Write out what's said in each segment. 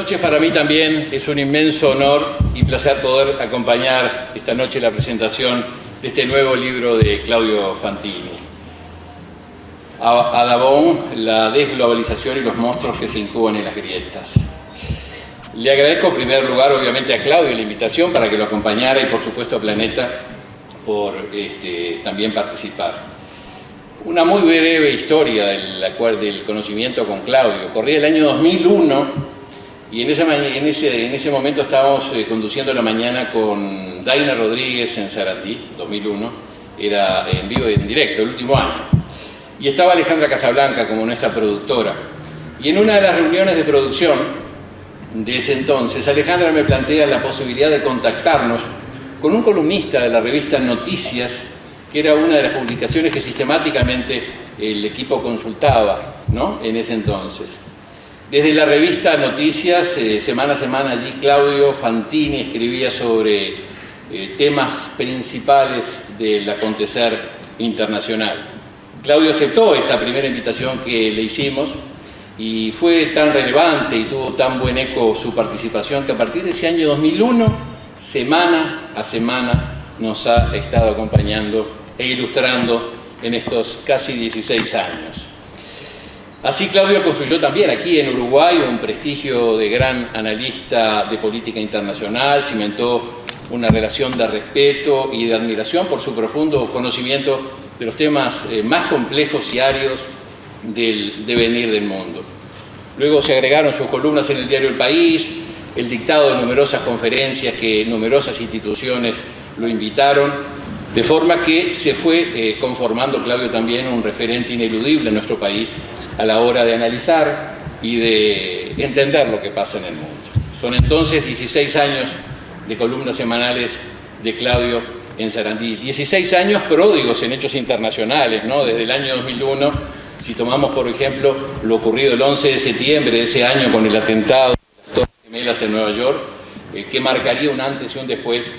noches. Para mí también es un inmenso honor y placer poder acompañar esta noche la presentación de este nuevo libro de Claudio Fantini. A Davoon, la desglobalización y los monstruos que se incuban en las grietas. Le agradezco en primer lugar obviamente a Claudio la invitación para que lo acompañara y por supuesto a Planeta por también participar. Una muy breve historia del conocimiento con Claudio. Corría el año 2001 y en ese momento estábamos conduciendo la mañana con Daina Rodríguez en Sarandí, 2001, era en vivo y en directo, el último año. Y estaba Alejandra Casablanca como nuestra productora. Y en una de las reuniones de producción de ese entonces, Alejandra me plantea la posibilidad de contactarnos con un columnista de la revista Noticias, que era una de las publicaciones que sistemáticamente el equipo consultaba, ¿no?, en ese entonces. Desde la revista Noticias, semana a semana allí Claudio Fantini escribía sobre temas principales del acontecer internacional. Claudio aceptó esta primera invitación que le hicimos y fue tan relevante y tuvo tan buen eco su participación que a partir de ese año 2001, semana a semana, nos ha estado acompañando e ilustrando en estos casi 16 años. Así Claudio construyó también aquí en Uruguay un prestigio de gran analista de política internacional, cimentó una relación de respeto y de admiración por su profundo conocimiento de los temas más complejos y áridos del devenir del mundo. Luego se agregaron sus columnas en el diario El País, el dictado de numerosas conferencias que numerosas instituciones lo invitaron, de forma que se fue conformando Claudio también un referente ineludible en nuestro país a la hora de analizar y de entender lo que pasa en el mundo. Son entonces 16 años de columnas semanales de Claudio en Sarandí, 16 años pródigos en hechos internacionales, ¿no? Desde el año 2001, si tomamos por ejemplo lo ocurrido el 11 de septiembre de ese año con el atentado de las Torres Gemelas en Nueva York, que marcaría un antes y un después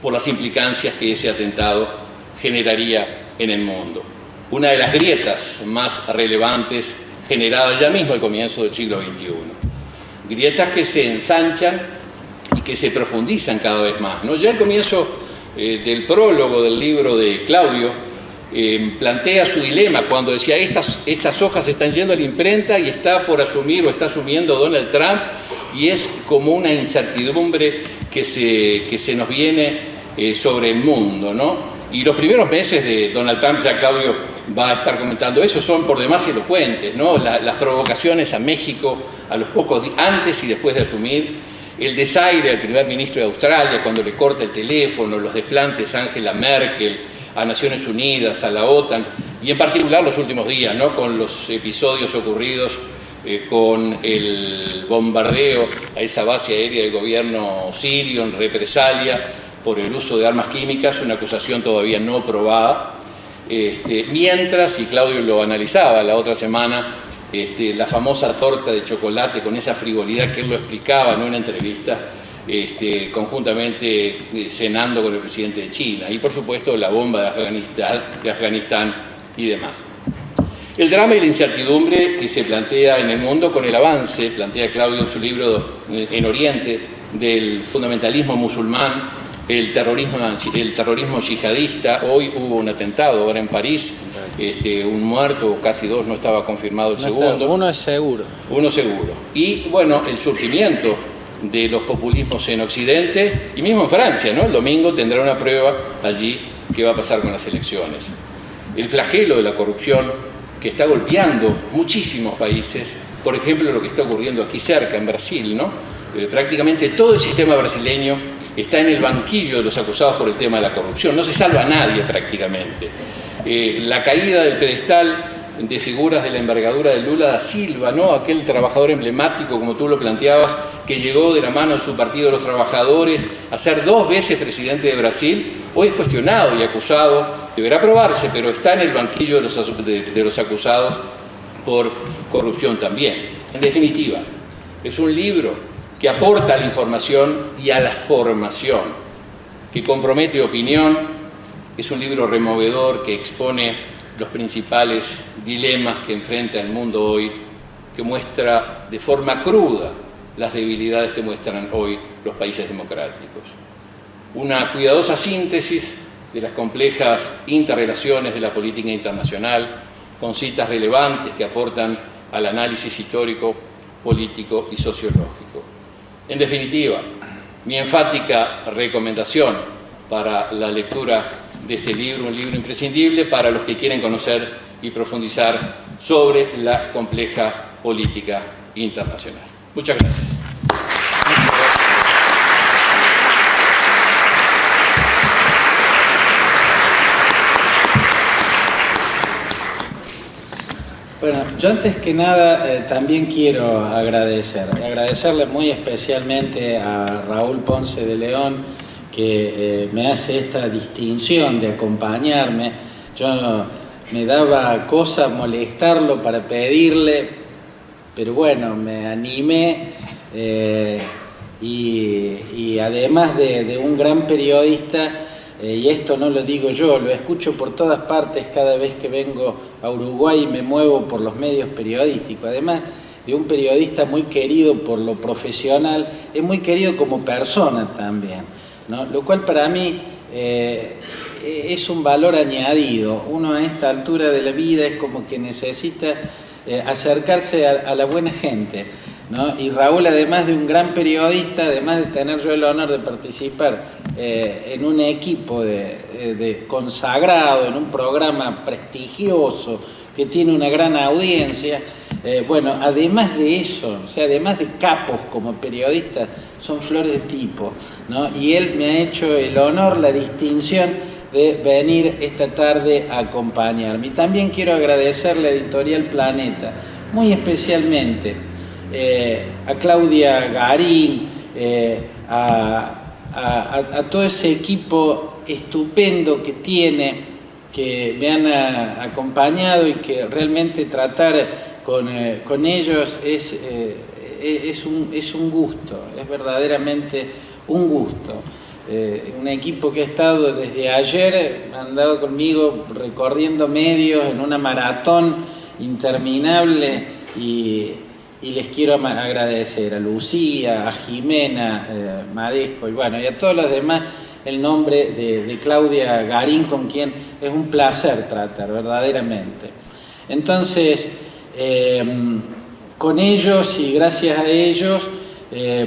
por las implicancias que ese atentado generaría en el mundo. Una de las grietas más relevantes generadas ya mismo al comienzo del siglo XXI. Grietas que se ensanchan y que se profundizan cada vez más, ¿no? Ya al comienzo del prólogo del libro de Claudio plantea su dilema cuando decía estas hojas están yendo a la imprenta y está por asumir o está asumiendo Donald Trump y es como una incertidumbre que se nos viene sobre el mundo, ¿no? Y los primeros meses de Donald Trump, ya Claudio va a estar comentando eso, son por demás elocuentes, ¿no? Las provocaciones a México a los pocos días, antes y después de asumir, el desaire al primer ministro de Australia cuando le corta el teléfono, los desplantes a Angela Merkel, a Naciones Unidas, a la OTAN, y en particular los últimos días, ¿no?, con los episodios ocurridos con el bombardeo a esa base aérea del gobierno sirio en represalia por el uso de armas químicas, una acusación todavía no probada, mientras, y Claudio lo analizaba la otra semana, la famosa torta de chocolate con esa frivolidad que él lo explicaba en una entrevista, conjuntamente cenando con el presidente de China, y por supuesto la bomba de Afganistán y demás. El drama y la incertidumbre que se plantea en el mundo con el avance, plantea Claudio en su libro En Oriente, del fundamentalismo musulmán, el terrorismo yihadista. Hoy hubo un atentado ahora en París, un muerto, casi dos, no estaba confirmado el segundo. Uno es seguro. Uno seguro. Y bueno, el surgimiento de los populismos en Occidente y mismo en Francia, ¿no? El domingo tendrá una prueba allí qué va a pasar con las elecciones. El flagelo de la corrupción que está golpeando muchísimos países, por ejemplo lo que está ocurriendo aquí cerca, en Brasil, ¿no? Prácticamente todo el sistema brasileño está en el banquillo de los acusados por el tema de la corrupción, no se salva a nadie prácticamente. La caída del pedestal de figuras de la envergadura de Lula da Silva, ¿no?, aquel trabajador emblemático, como tú lo planteabas, que llegó de la mano de su Partido de los Trabajadores a ser 2 veces presidente de Brasil, hoy es cuestionado y acusado, deberá probarse, pero está en el banquillo de los acusados por corrupción también. En definitiva, es un libro que aporta a la información y a la formación, que compromete opinión, es un libro removedor que expone los principales dilemas que enfrenta el mundo hoy, que muestra de forma cruda las debilidades que muestran hoy los países democráticos. Una cuidadosa síntesis de las complejas interrelaciones de la política internacional, con citas relevantes que aportan al análisis histórico, político y sociológico. En definitiva, mi enfática recomendación para la lectura de este libro, un libro imprescindible para los que quieren conocer y profundizar sobre la compleja política internacional. Muchas gracias. Bueno, yo antes que nada también quiero agradecerle muy especialmente a Raúl Ponce de León, que me hace esta distinción de acompañarme. Yo me daba cosa molestarlo para pedirle, pero bueno, me animé y además de un gran periodista, y esto no lo digo yo, lo escucho por todas partes cada vez que vengo a Uruguay y me muevo por los medios periodísticos. Además de un periodista muy querido por lo profesional, es muy querido como persona también, ¿no? Lo cual para mí es un valor añadido. Uno a esta altura de la vida es como que necesita acercarse a la buena gente, ¿no? Y Raúl, además de un gran periodista, además de tener yo el honor de participar en un equipo de consagrado, en un programa prestigioso que tiene una gran audiencia, bueno, además de eso, o sea, además de capos como periodistas, son flores de tipo, ¿no? Y él me ha hecho el honor, la distinción de venir esta tarde a acompañarme. Y también quiero agradecerle a Editorial Planeta, muy especialmente a Claudia Garín, a todo ese equipo estupendo que tiene, que me han acompañado y que realmente tratar con ellos es un gusto, es verdaderamente un gusto. Un equipo que ha estado desde ayer, ha andado conmigo recorriendo medios en una maratón interminable y les quiero agradecer a Lucía, a Jimena Maresco y bueno, y a todos los demás el nombre de Claudia Garín, con quien es un placer tratar verdaderamente. Entonces, con ellos y gracias a ellos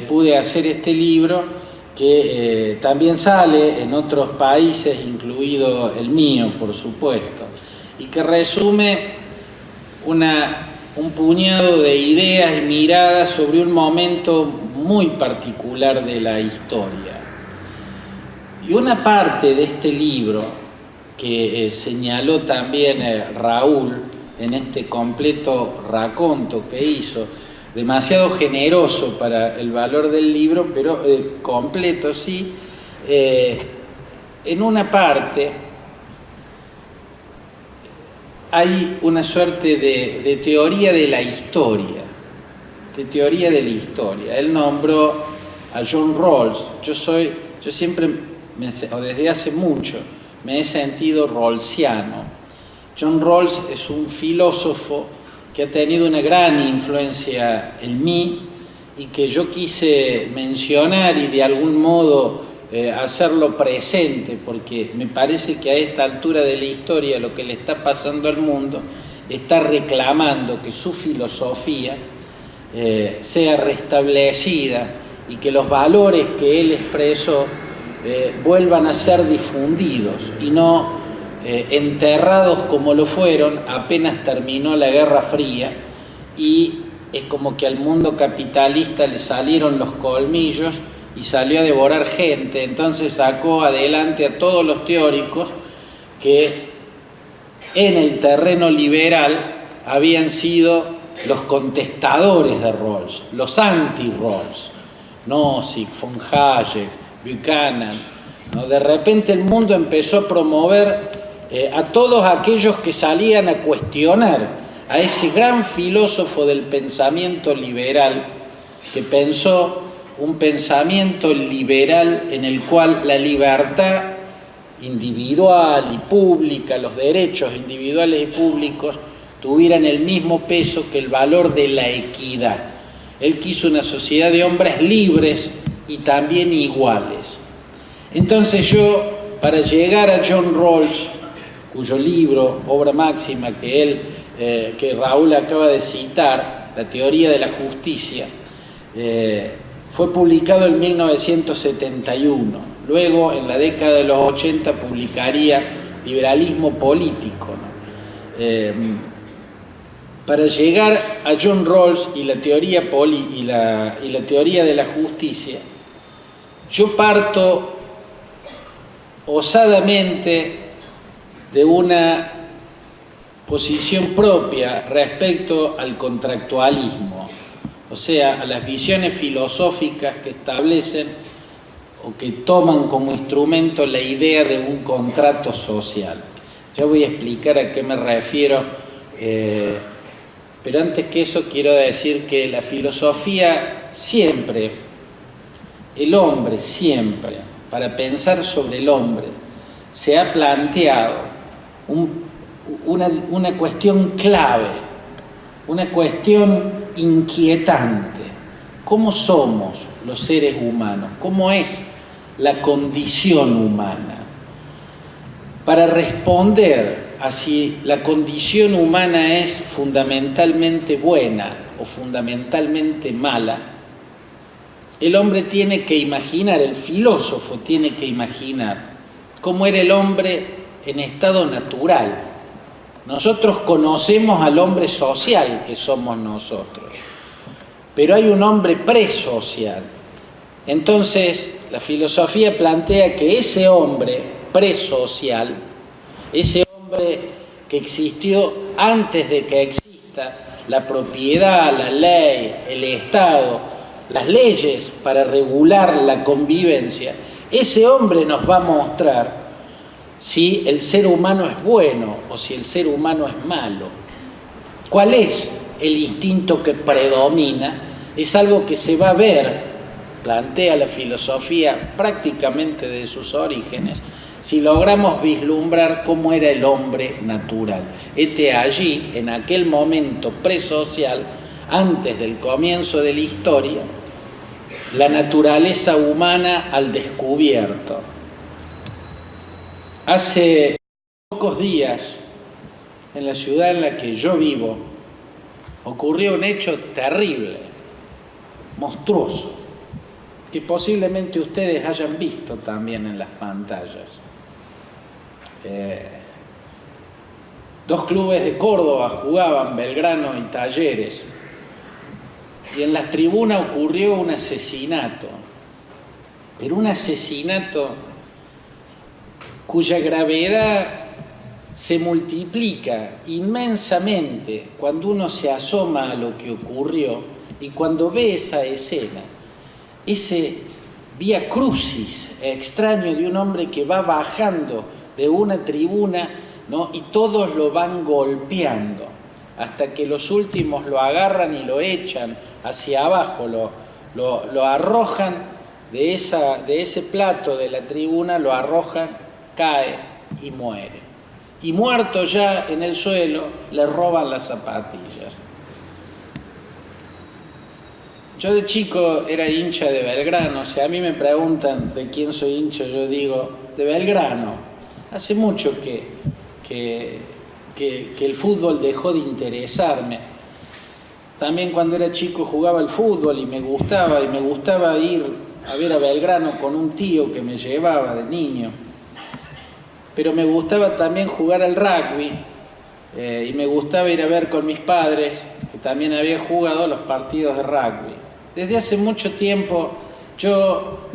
pude hacer este libro que también sale en otros países, incluido el mío, por supuesto, y que resume un puñado de ideas y miradas sobre un momento muy particular de la historia. Y una parte de este libro, que señaló también Raúl en este completo raconto que hizo, demasiado generoso para el valor del libro, pero completo sí, en una parte hay una suerte de teoría de la historia, Él nombró a John Rawls. Yo siempre, o desde hace mucho, me he sentido rawlsiano. John Rawls es un filósofo que ha tenido una gran influencia en mí y que yo quise mencionar y de algún modo hacerlo presente, porque me parece que a esta altura de la historia lo que le está pasando al mundo está reclamando que su filosofía sea restablecida y que los valores que él expresó vuelvan a ser difundidos y no enterrados como lo fueron apenas terminó la Guerra Fría, y es como que al mundo capitalista le salieron los colmillos y salió a devorar gente. Entonces sacó adelante a todos los teóricos que en el terreno liberal habían sido los contestadores de Rawls, los anti-Rawls, Nozick, von Hayek, Buchanan, ¿no? De repente el mundo empezó a promover a todos aquellos que salían a cuestionar a ese gran filósofo del pensamiento liberal, que pensó un pensamiento liberal en el cual la libertad individual y pública, los derechos individuales y públicos tuvieran el mismo peso que el valor de la equidad. Él quiso una sociedad de hombres libres y también iguales. Entonces yo, para llegar a John Rawls, cuyo libro, obra máxima que Raúl acaba de citar, La teoría de la justicia, fue publicado en 1971. Luego, en la década de los 80, publicaría Liberalismo político, ¿no? Para llegar a John Rawls y la teoría de la justicia, yo parto osadamente de una posición propia respecto al contractualismo, o sea, a las visiones filosóficas que establecen o que toman como instrumento la idea de un contrato social. Ya voy a explicar a qué me refiero, pero antes que eso quiero decir que la filosofía siempre, el hombre siempre, para pensar sobre el hombre, se ha planteado una cuestión clave, una cuestión inquietante. ¿Cómo somos los seres humanos? ¿Cómo es la condición humana? Para responder a si la condición humana es fundamentalmente buena o fundamentalmente mala, el hombre tiene que imaginar, el filósofo tiene que imaginar cómo era el hombre en estado natural. Nosotros conocemos al hombre social que somos nosotros, pero hay un hombre presocial. Entonces, la filosofía plantea que ese hombre presocial, ese hombre que existió antes de que exista la propiedad, la ley, el Estado, las leyes para regular la convivencia, ese hombre nos va a mostrar si el ser humano es bueno o si el ser humano es malo. ¿Cuál es el instinto que predomina? Es algo que se va a ver, plantea la filosofía prácticamente de sus orígenes, si logramos vislumbrar cómo era el hombre natural. Allí, en aquel momento presocial, antes del comienzo de la historia, la naturaleza humana al descubierto. Hace pocos días, en la ciudad en la que yo vivo, ocurrió un hecho terrible, monstruoso, que posiblemente ustedes hayan visto también en las pantallas. Dos clubes de Córdoba jugaban, Belgrano y Talleres, y en las tribunas ocurrió un asesinato, pero un asesinato cuya gravedad se multiplica inmensamente cuando uno se asoma a lo que ocurrió y cuando ve esa escena, ese vía crucis extraño de un hombre que va bajando de una tribuna, ¿no? Y todos lo van golpeando hasta que los últimos lo agarran y lo echan hacia abajo, lo arrojan de ese plato de la tribuna, lo arrojan, cae y muere. Y muerto ya en el suelo, le roban las zapatillas. Yo de chico era hincha de Belgrano. Si a mí me preguntan de quién soy hincha, yo digo de Belgrano. Hace mucho que el fútbol dejó de interesarme. También cuando era chico jugaba al fútbol y me gustaba ir a ver a Belgrano con un tío que me llevaba de niño. Pero me gustaba también jugar al rugby y me gustaba ir a ver con mis padres, que también habían jugado los partidos de rugby. Desde hace mucho tiempo yo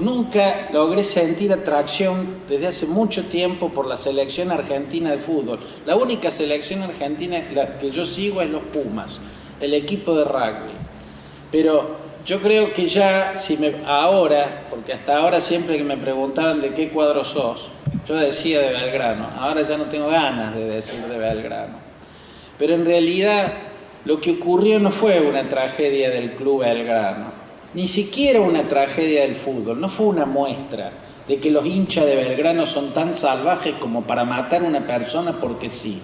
nunca logré sentir atracción desde hace mucho tiempo por la selección argentina de fútbol. La única selección argentina que yo sigo es los Pumas, el equipo de rugby. Pero yo creo que ya, porque hasta ahora siempre que me preguntaban de qué cuadro sos, yo decía de Belgrano. Ahora ya no tengo ganas de decir de Belgrano. Pero en realidad lo que ocurrió no fue una tragedia del club Belgrano, ni siquiera una tragedia del fútbol. No fue una muestra de que los hinchas de Belgrano son tan salvajes como para matar a una persona porque sí,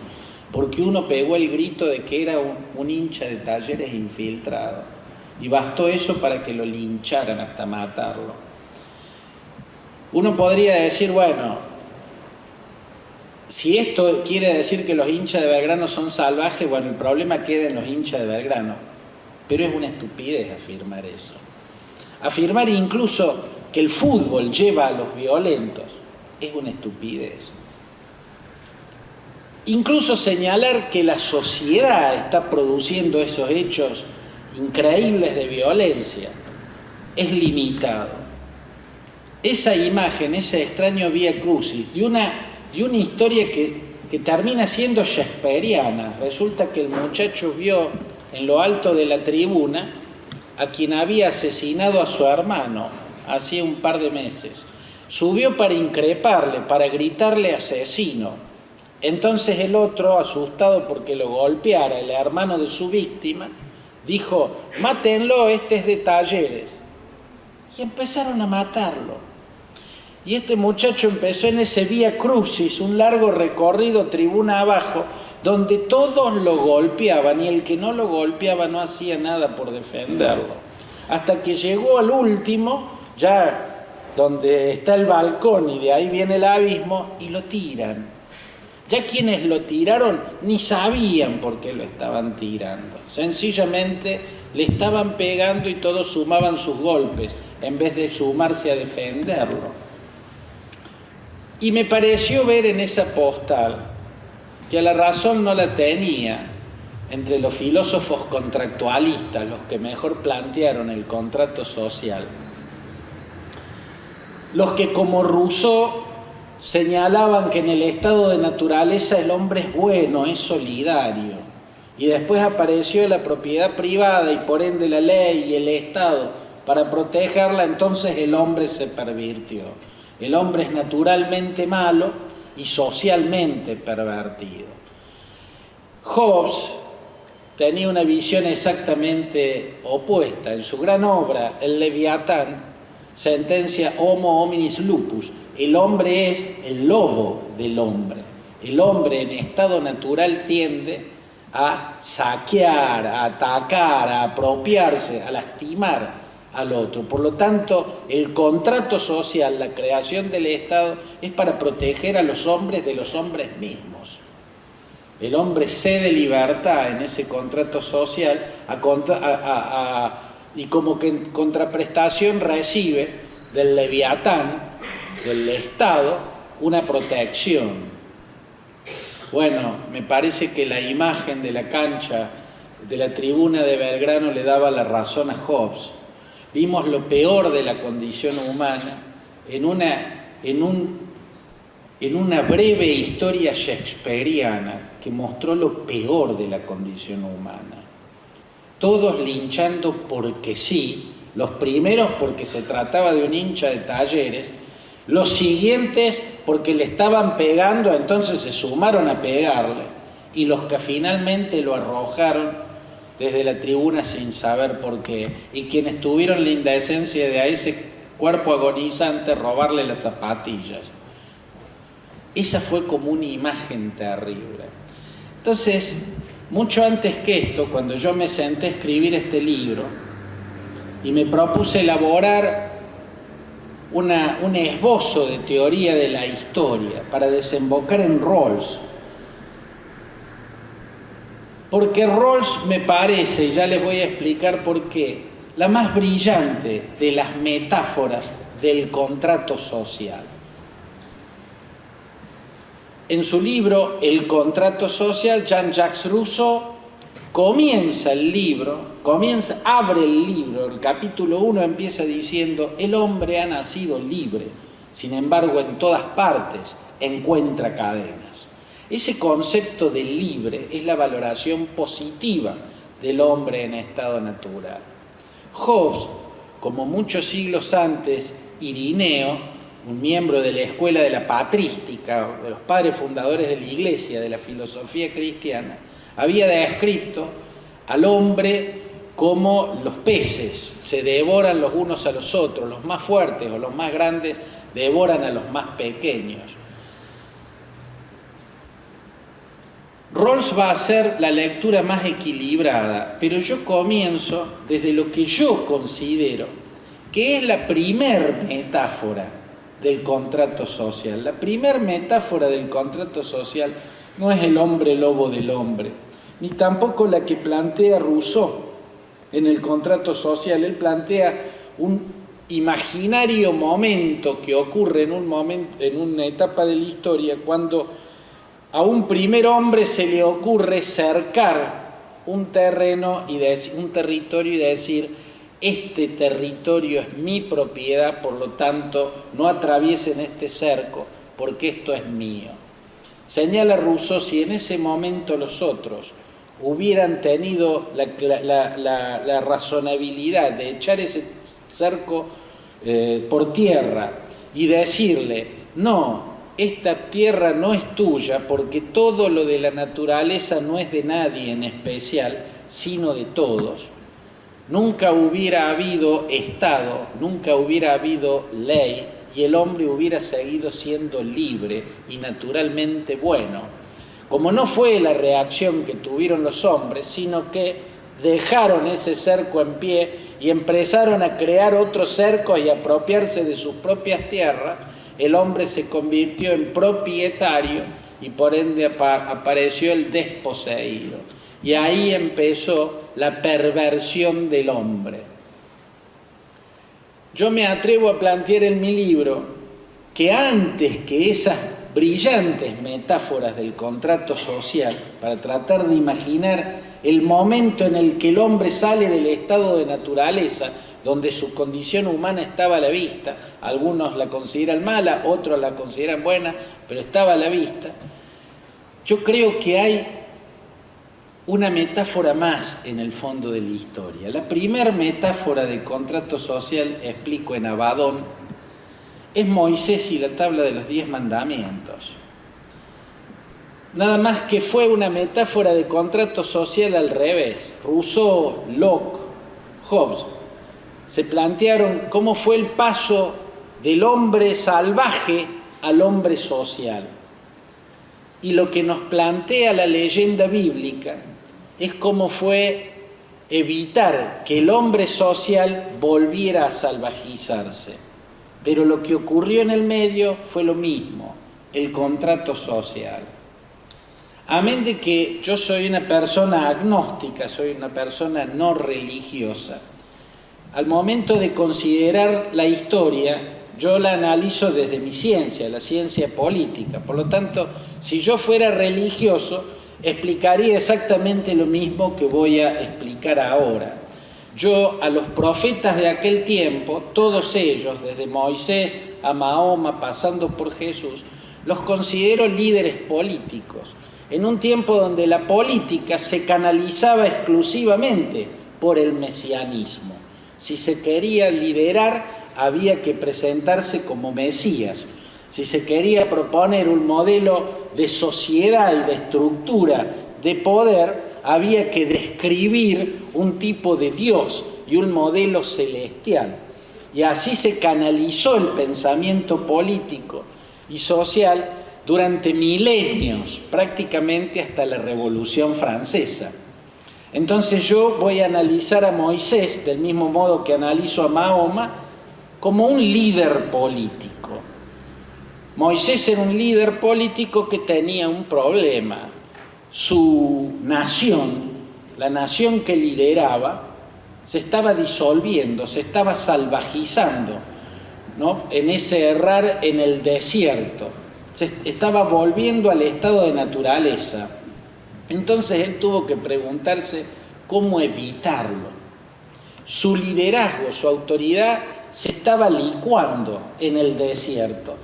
porque uno pegó el grito de que era un hincha de Talleres infiltrado. y bastó eso para que lo lincharan hasta matarlo. Uno podría decir, bueno, si esto quiere decir que los hinchas de Belgrano son salvajes, bueno, el problema queda en los hinchas de Belgrano, pero es una estupidez afirmar eso. Afirmar incluso que el fútbol lleva a los violentos es una estupidez. Incluso señalar que la sociedad está produciendo esos hechos increíbles de violencia es limitado. Esa imagen, ese extraño vía crucis de una historia que termina siendo shakespeariana. Resulta que el muchacho vio en lo alto de la tribuna a quien había asesinado a su hermano hacía un par de meses. Subió para increparle, para gritarle asesino. Entonces el otro, asustado porque lo golpeara el hermano de su víctima, dijo, mátenlo, este es de Talleres. Y empezaron a matarlo. Y este muchacho empezó en ese vía crucis, un largo recorrido tribuna abajo, donde todos lo golpeaban y el que no lo golpeaba no hacía nada por defenderlo. Hasta que llegó al último, ya donde está el balcón y de ahí viene el abismo, y lo tiran. Ya quienes lo tiraron ni sabían por qué lo estaban tirando. Sencillamente le estaban pegando y todos sumaban sus golpes en vez de sumarse a defenderlo. Y me pareció ver en esa postal que la razón no la tenía entre los filósofos contractualistas, los que mejor plantearon el contrato social, los que como Rousseau señalaban que en el estado de naturaleza el hombre es bueno, es solidario, y después apareció la propiedad privada y por ende la ley y el Estado para protegerla, entonces el hombre se pervirtió. El hombre es naturalmente malo y socialmente pervertido. Hobbes tenía una visión exactamente opuesta. En su gran obra, El Leviatán, sentencia Homo hominis lupus. El hombre es el lobo del hombre. El hombre en estado natural tiende a saquear, a atacar, a apropiarse, a lastimar al otro. Por lo tanto, el contrato social, la creación del Estado, es para proteger a los hombres de los hombres mismos. El hombre cede libertad en ese contrato social y como que en contraprestación recibe del Leviatán, del Estado, una protección. Bueno, me parece que la imagen de la cancha, de la tribuna de Belgrano le daba la razón a Hobbes. Vimos lo peor de la condición humana en una breve historia shakespeariana que mostró lo peor de la condición humana. Todos linchando porque sí, los primeros porque se trataba de un hincha de Talleres, los siguientes porque le estaban pegando, entonces se sumaron a pegarle, y los que finalmente lo arrojaron desde la tribuna sin saber por qué, y quienes tuvieron la indecencia de a ese cuerpo agonizante robarle las zapatillas. Esa fue como una imagen terrible. Entonces, mucho antes que esto, cuando yo me senté a escribir este libro y me propuse elaborar un esbozo de teoría de la historia para desembocar en Rawls, porque Rawls me parece, y ya les voy a explicar por qué, la más brillante de las metáforas del contrato social. En su libro El contrato social, Jean-Jacques Rousseau abre el libro, el capítulo 1 empieza diciendo: el hombre ha nacido libre, sin embargo en todas partes encuentra cadenas. Ese concepto de libre es la valoración positiva del hombre en estado natural. Hobbes, como muchos siglos antes, Irineo, un miembro de la escuela de la patrística, de los padres fundadores de la Iglesia, de la filosofía cristiana, había descrito al hombre como los peces, se devoran los unos a los otros, los más fuertes o los más grandes devoran a los más pequeños. Rawls va a hacer la lectura más equilibrada, pero yo comienzo desde lo que yo considero que es la primer metáfora del contrato social. La primer metáfora del contrato social no es el hombre lobo del hombre, ni tampoco la que plantea Rousseau en el contrato social. Él plantea un imaginario momento que ocurre en una etapa de la historia cuando a un primer hombre se le ocurre cercar un terreno un territorio y decir: este territorio es mi propiedad, por lo tanto no atraviesen este cerco porque esto es mío. Señala Rousseau, si en ese momento los otros hubieran tenido la razonabilidad de echar ese cerco por tierra y decirle: no, esta tierra no es tuya porque todo lo de la naturaleza no es de nadie en especial, sino de todos, nunca hubiera habido Estado, nunca hubiera habido ley y el hombre hubiera seguido siendo libre y naturalmente bueno. Como no fue la reacción que tuvieron los hombres, sino que dejaron ese cerco en pie y empezaron a crear otros cercos y a apropiarse de sus propias tierras, el hombre se convirtió en propietario y por ende apareció el desposeído. Y ahí empezó la perversión del hombre. Yo me atrevo a plantear en mi libro que antes que esas brillantes metáforas del contrato social, para tratar de imaginar el momento en el que el hombre sale del estado de naturaleza, donde su condición humana estaba a la vista, algunos la consideran mala, otros la consideran buena, pero estaba a la vista, yo creo que hay una metáfora más en el fondo de la historia. La primera metáfora del contrato social, explico en Abadón, es Moisés y la tabla de los 10 mandamientos. Nada más que fue una metáfora de contrato social al revés. Rousseau, Locke, Hobbes se plantearon cómo fue el paso del hombre salvaje al hombre social. Y lo que nos plantea la leyenda bíblica es cómo fue evitar que el hombre social volviera a salvajizarse. Pero lo que ocurrió en el medio fue lo mismo, el contrato social. Amén de que yo soy una persona agnóstica, soy una persona no religiosa. Al momento de considerar la historia, yo la analizo desde mi ciencia, la ciencia política. Por lo tanto, si yo fuera religioso, explicaría exactamente lo mismo que voy a explicar ahora. Yo a los profetas de aquel tiempo, todos ellos, desde Moisés a Mahoma, pasando por Jesús, los considero líderes políticos. En un tiempo donde la política se canalizaba exclusivamente por el mesianismo. Si se quería liderar, había que presentarse como Mesías. Si se quería proponer un modelo de sociedad y de estructura de poder, había que describir un tipo de Dios y un modelo celestial. Y así se canalizó el pensamiento político y social durante milenios, prácticamente hasta la Revolución Francesa. Entonces yo voy a analizar a Moisés, del mismo modo que analizo a Mahoma, como un líder político. Moisés era un líder político que tenía un problema. Su nación, la nación que lideraba, se estaba disolviendo, se estaba salvajizando, ¿no? En ese errar en el desierto. Se estaba volviendo al estado de naturaleza. Entonces él tuvo que preguntarse cómo evitarlo. Su liderazgo, su autoridad se estaba licuando en el desierto,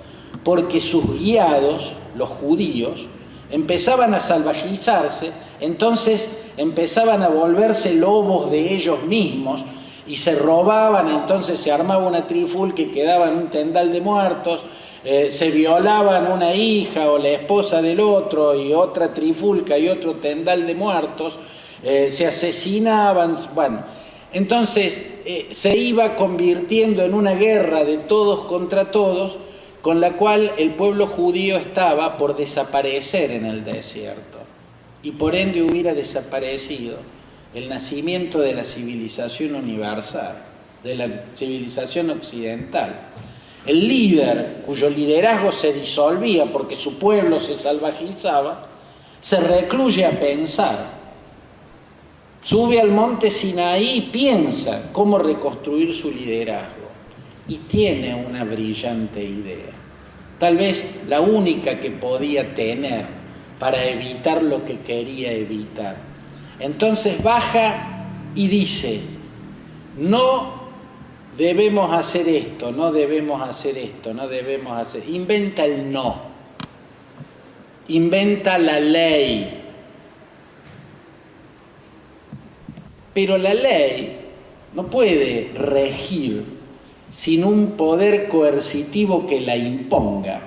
porque sus guiados, los judíos, empezaban a salvajizarse, entonces empezaban a volverse lobos de ellos mismos y se robaban, entonces se armaba una trifulca y quedaba en un tendal de muertos, se violaban una hija o la esposa del otro y otra trifulca y otro tendal de muertos, se asesinaban, bueno, entonces se iba convirtiendo en una guerra de todos contra todos, con la cual el pueblo judío estaba por desaparecer en el desierto. y por ende hubiera desaparecido el nacimiento de la civilización universal, de la civilización occidental. El líder, cuyo liderazgo se disolvía porque su pueblo se salvajizaba, se recluye a pensar. Sube al monte Sinaí y piensa cómo reconstruir su liderazgo. Y tiene una brillante idea. Tal vez la única que podía tener para evitar lo que quería evitar. Entonces baja y dice, no debemos hacer esto, no debemos hacer esto, no debemos hacer... Inventa el no. Inventa la ley. Pero la ley no puede regir sin un poder coercitivo que la imponga.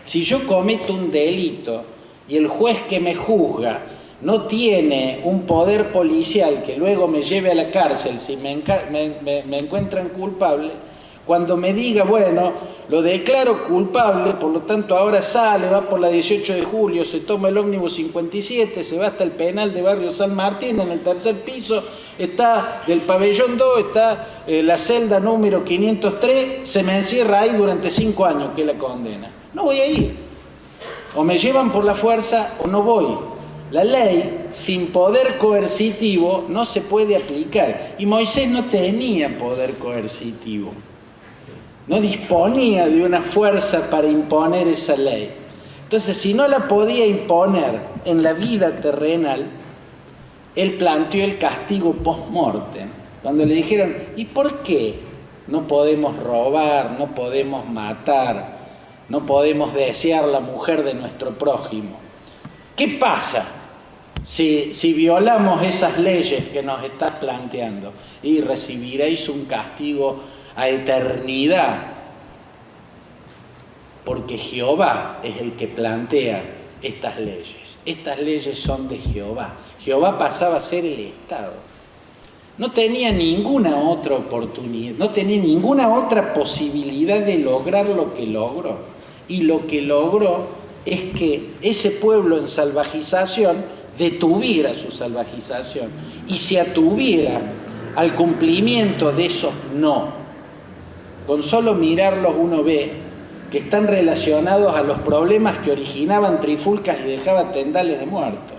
Si yo cometo un delito y el juez que me juzga no tiene un poder policial que luego me lleve a la cárcel si me encuentran culpable, cuando me diga, bueno, lo declaro culpable, por lo tanto ahora sale, va por la 18 de julio, se toma el ómnibus 57, se va hasta el penal de Barrio San Martín, en el tercer piso está del pabellón 2, está la celda número 503, se me encierra ahí durante 5 años, que es la condena. No voy a ir. O me llevan por la fuerza o no voy. La ley, sin poder coercitivo, no se puede aplicar. Y Moisés no tenía poder coercitivo. No disponía de una fuerza para imponer esa ley. Entonces, si no la podía imponer en la vida terrenal, él planteó el castigo post-mortem. Cuando le dijeron, ¿y por qué no podemos robar, no podemos matar, no podemos desear la mujer de nuestro prójimo? ¿Qué pasa si violamos esas leyes que nos estás planteando? Y recibiréis un castigo a eternidad, porque Jehová es el que plantea estas leyes. Estas leyes son de Jehová. Jehová pasaba a ser el Estado. No tenía ninguna otra oportunidad, no tenía ninguna otra posibilidad de lograr lo que logró. Y lo que logró es que ese pueblo en salvajización detuviera su salvajización y se atuviera al cumplimiento de esos no. Con solo mirarlos uno ve que están relacionados a los problemas que originaban trifulcas y dejaban tendales de muertos.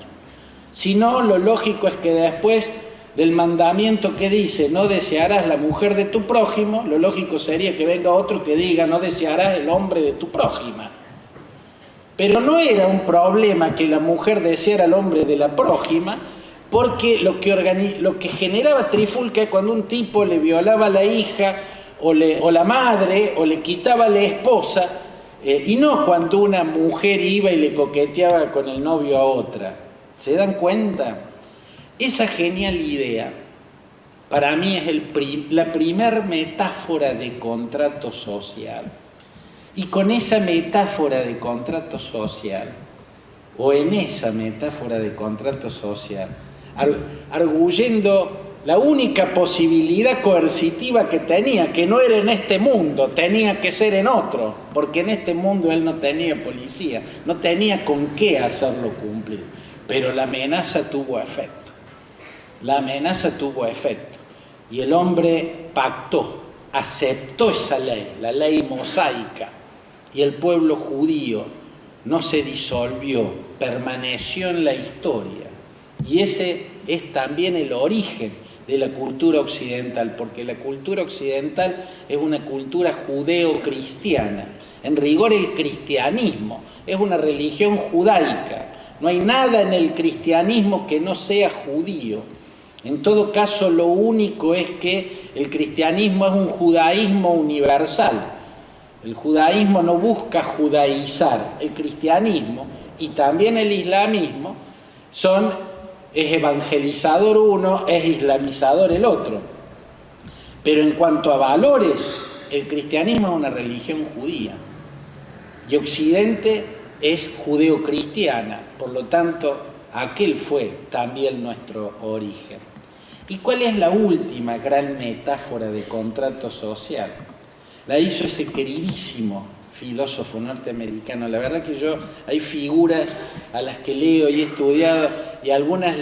Si no, lo lógico es que después del mandamiento que dice no desearás la mujer de tu prójimo, lo lógico sería que venga otro que diga no desearás el hombre de tu prójima. Pero no era un problema que la mujer deseara al hombre de la prójima, porque lo que generaba trifulca es cuando un tipo le violaba a la hija o la madre, o le quitaba a la esposa, y no cuando una mujer iba y le coqueteaba con el novio a otra. ¿Se dan cuenta? Esa genial idea, para mí es la primer metáfora de contrato social. Y con esa metáfora de contrato social, o en esa metáfora de contrato social, arguyendo la única posibilidad coercitiva que tenía, que no era en este mundo, tenía que ser en otro, porque en este mundo él no tenía policía, no tenía con qué hacerlo cumplir. Pero la amenaza tuvo efecto. La amenaza tuvo efecto. Y el hombre pactó, aceptó esa ley, la ley mosaica. Y el pueblo judío no se disolvió, permaneció en la historia. Y ese es también el origen de la cultura occidental, porque la cultura occidental es una cultura judeo-cristiana. En rigor, el cristianismo es una religión judaica. No hay nada en el cristianismo que no sea judío. En todo caso, lo único es que el cristianismo es un judaísmo universal. El judaísmo no busca judaizar. El cristianismo y también el islamismo es evangelizador uno, es islamizador el otro. Pero en cuanto a valores, el cristianismo es una religión judía. Y Occidente es judeocristiana. Por lo tanto, aquel fue también nuestro origen. ¿Y cuál es la última gran metáfora de contrato social? La hizo ese queridísimo filósofo norteamericano. La verdad que hay figuras a las que leo y he estudiado y algunas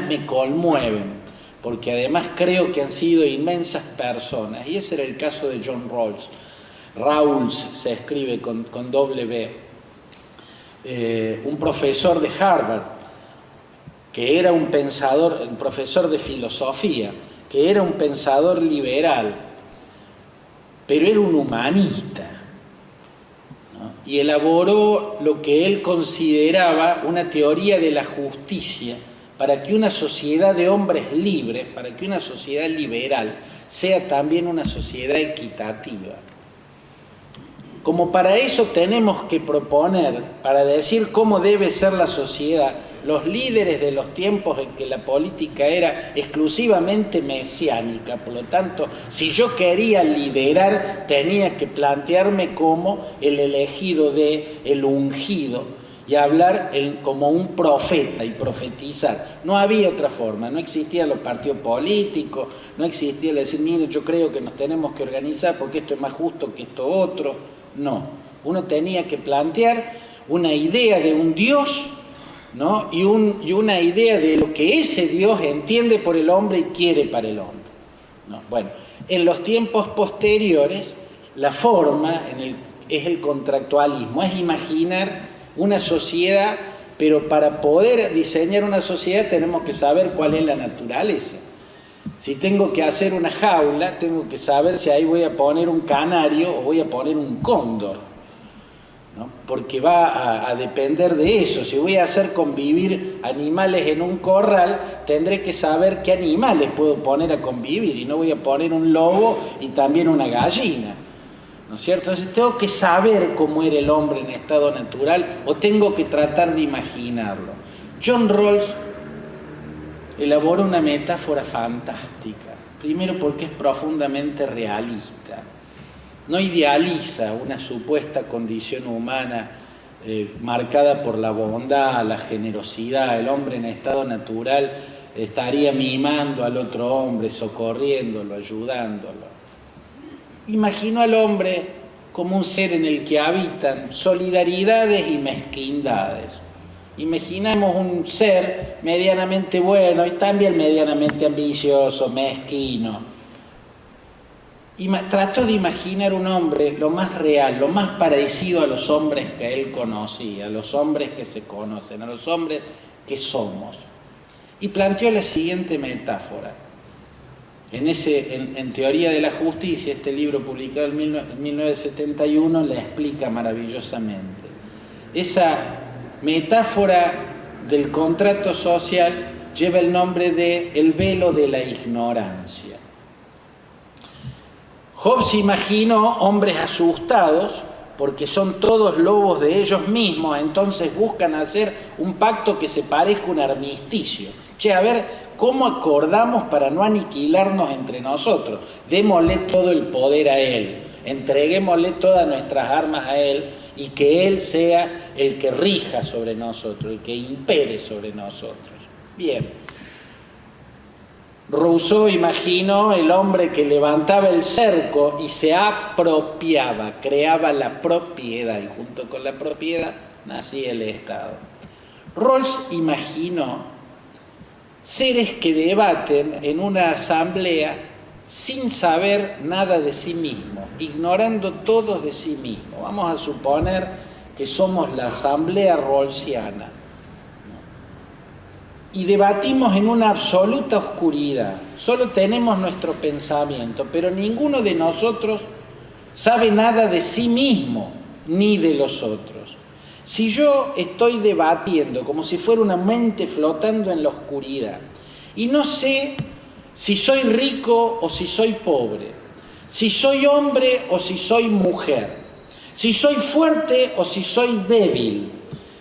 me conmueven, porque además creo que han sido inmensas personas, y ese era el caso de John Rawls. Rawls se escribe con W, un profesor de Harvard, que era un pensador, un profesor de filosofía, que era un pensador liberal, pero era un humanista, ¿no? Y elaboró lo que él consideraba una teoría de la justicia para que una sociedad de hombres libres, para que una sociedad liberal sea también una sociedad equitativa. Como para eso tenemos que proponer, para decir cómo debe ser la sociedad, los líderes de los tiempos en que la política era exclusivamente mesiánica. Por lo tanto, si yo quería liderar, tenía que plantearme como el elegido el ungido, y hablar como un profeta y profetizar. No había otra forma, no existían los partidos políticos, no existía el decir, mire, yo creo que nos tenemos que organizar porque esto es más justo que esto otro. No, uno tenía que plantear una idea de un Dios, ¿no? y una idea de lo que ese Dios entiende por el hombre y quiere para el hombre, ¿no? Bueno, en los tiempos posteriores, la forma es el contractualismo, es imaginar una sociedad, pero para poder diseñar una sociedad tenemos que saber cuál es la naturaleza. Si tengo que hacer una jaula, tengo que saber si ahí voy a poner un canario o voy a poner un cóndor, ¿no? Porque va a depender de eso. Si voy a hacer convivir animales en un corral, tendré que saber qué animales puedo poner a convivir, y no voy a poner un lobo y también una gallina, ¿no es cierto? Entonces tengo que saber cómo era el hombre en estado natural, o tengo que tratar de imaginarlo. John Rawls elaboró una metáfora fantástica. Primero porque es profundamente realista. No idealiza una supuesta condición humana marcada por la bondad, la generosidad. El hombre en estado natural estaría mimando al otro hombre, socorriéndolo, ayudándolo. Imagino al hombre como un ser en el que habitan solidaridades y mezquindades. Imaginamos un ser medianamente bueno y también medianamente ambicioso, mezquino. Y trato de imaginar un hombre lo más real, lo más parecido a los hombres que él conocía, a los hombres que se conocen, a los hombres que somos. Y planteó la siguiente metáfora. En Teoría de la Justicia, este libro publicado en 1971, la explica maravillosamente. Esa metáfora del contrato social lleva el nombre de el velo de la ignorancia. Hobbes imaginó hombres asustados porque son todos lobos de ellos mismos, entonces buscan hacer un pacto que se parezca a un armisticio. Che, a ver, ¿cómo acordamos para no aniquilarnos entre nosotros? Démosle todo el poder a él, entreguémosle todas nuestras armas a él, y que él sea el que rija sobre nosotros, el que impere sobre nosotros. Bien. Rousseau imaginó el hombre que levantaba el cerco y se apropiaba, creaba la propiedad, y junto con la propiedad nacía el Estado. Rawls imaginó seres que debaten en una asamblea sin saber nada de sí mismos, ignorando todos de sí mismos. Vamos a suponer que somos la asamblea rawlsiana, ¿no? Y debatimos en una absoluta oscuridad. Solo tenemos nuestro pensamiento, pero ninguno de nosotros sabe nada de sí mismo ni de los otros. Si yo estoy debatiendo como si fuera una mente flotando en la oscuridad y no sé si soy rico o si soy pobre, si soy hombre o si soy mujer, si soy fuerte o si soy débil,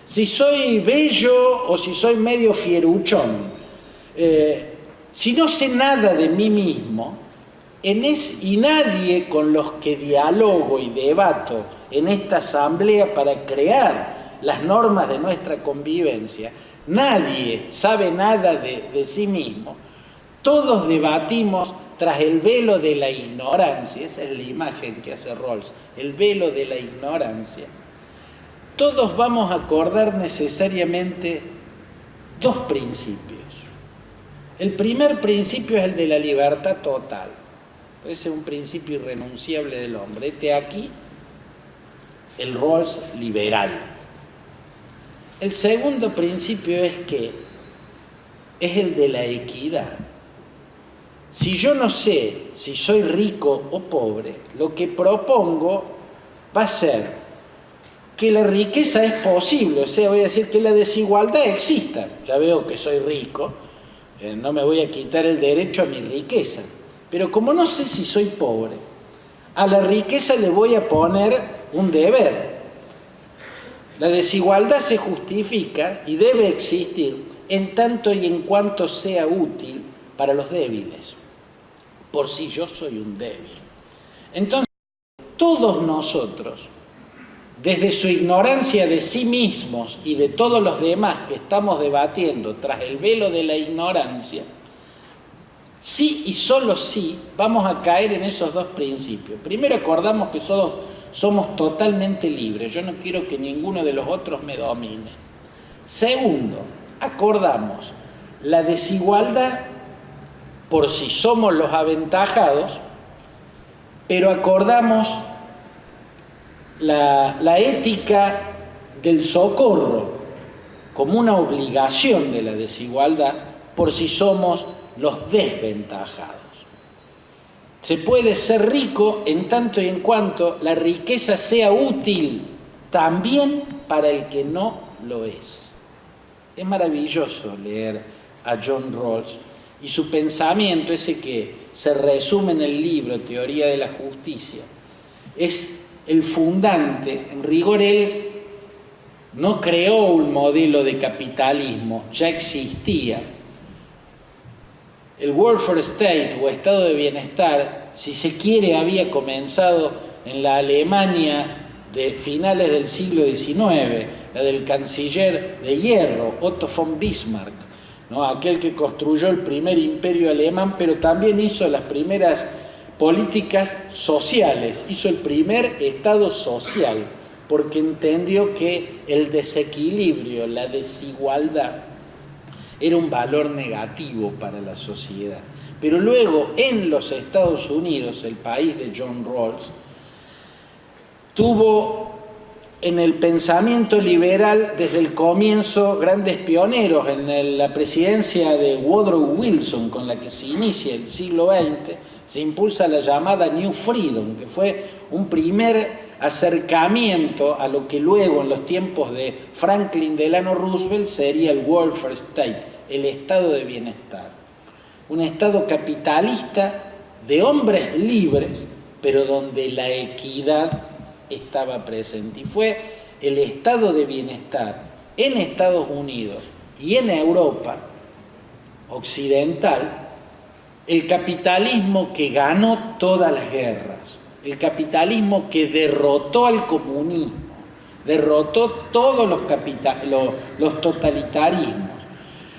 si soy bello o si soy medio fieruchón, si no sé nada de mí mismo, y nadie con los que dialogo y debato en esta asamblea para crear las normas de nuestra convivencia, nadie sabe nada de sí mismo, todos debatimos tras el velo de la ignorancia, esa es la imagen que hace Rawls, el velo de la ignorancia, todos vamos a acordar necesariamente dos principios. El primer principio es el de la libertad total. Ese es un principio irrenunciable del hombre. Este aquí, el Rawls liberal. El segundo principio es el de la equidad. Si yo no sé si soy rico o pobre, lo que propongo va a ser que la riqueza es posible, o sea, voy a decir que la desigualdad exista. Ya veo que soy rico, no me voy a quitar el derecho a mi riqueza, pero como no sé si soy pobre, a la riqueza le voy a poner un deber. La desigualdad se justifica y debe existir en tanto y en cuanto sea útil para los débiles, por si yo soy un débil. Entonces, todos nosotros, desde su ignorancia de sí mismos y de todos los demás que estamos debatiendo tras el velo de la ignorancia, sí y solo sí vamos a caer en esos dos principios. Primero, acordamos que somos totalmente libres. Yo no quiero que ninguno de los otros me domine. Segundo, acordamos la desigualdad por si somos los aventajados, pero acordamos la ética del socorro como una obligación de la desigualdad por si somos los desventajados. Se puede ser rico en tanto y en cuanto la riqueza sea útil también para el que no lo es. Es maravilloso leer a John Rawls y su pensamiento, ese que se resume en el libro Teoría de la Justicia, es el fundante. En rigor, él no creó un modelo de capitalismo, ya existía. El welfare state o estado de bienestar, si se quiere, había comenzado en la Alemania de finales del siglo XIX, la del canciller de hierro, Otto von Bismarck, ¿no? Aquel que construyó el primer imperio alemán, pero también hizo las primeras políticas sociales, hizo el primer estado social, porque entendió que el desequilibrio, la desigualdad, era un valor negativo para la sociedad. Pero luego, en los Estados Unidos, el país de John Rawls, tuvo en el pensamiento liberal desde el comienzo grandes pioneros. En la presidencia de Woodrow Wilson, con la que se inicia el siglo XX, se impulsa la llamada New Freedom, que fue un primer acercamiento a lo que luego, en los tiempos de Franklin Delano Roosevelt, sería el welfare state, el estado de bienestar. Un estado capitalista de hombres libres, pero donde la equidad estaba presente. Y fue el estado de bienestar en Estados Unidos y en Europa occidental, el capitalismo que ganó todas las guerras, el capitalismo que derrotó al comunismo, derrotó todos los totalitarismos.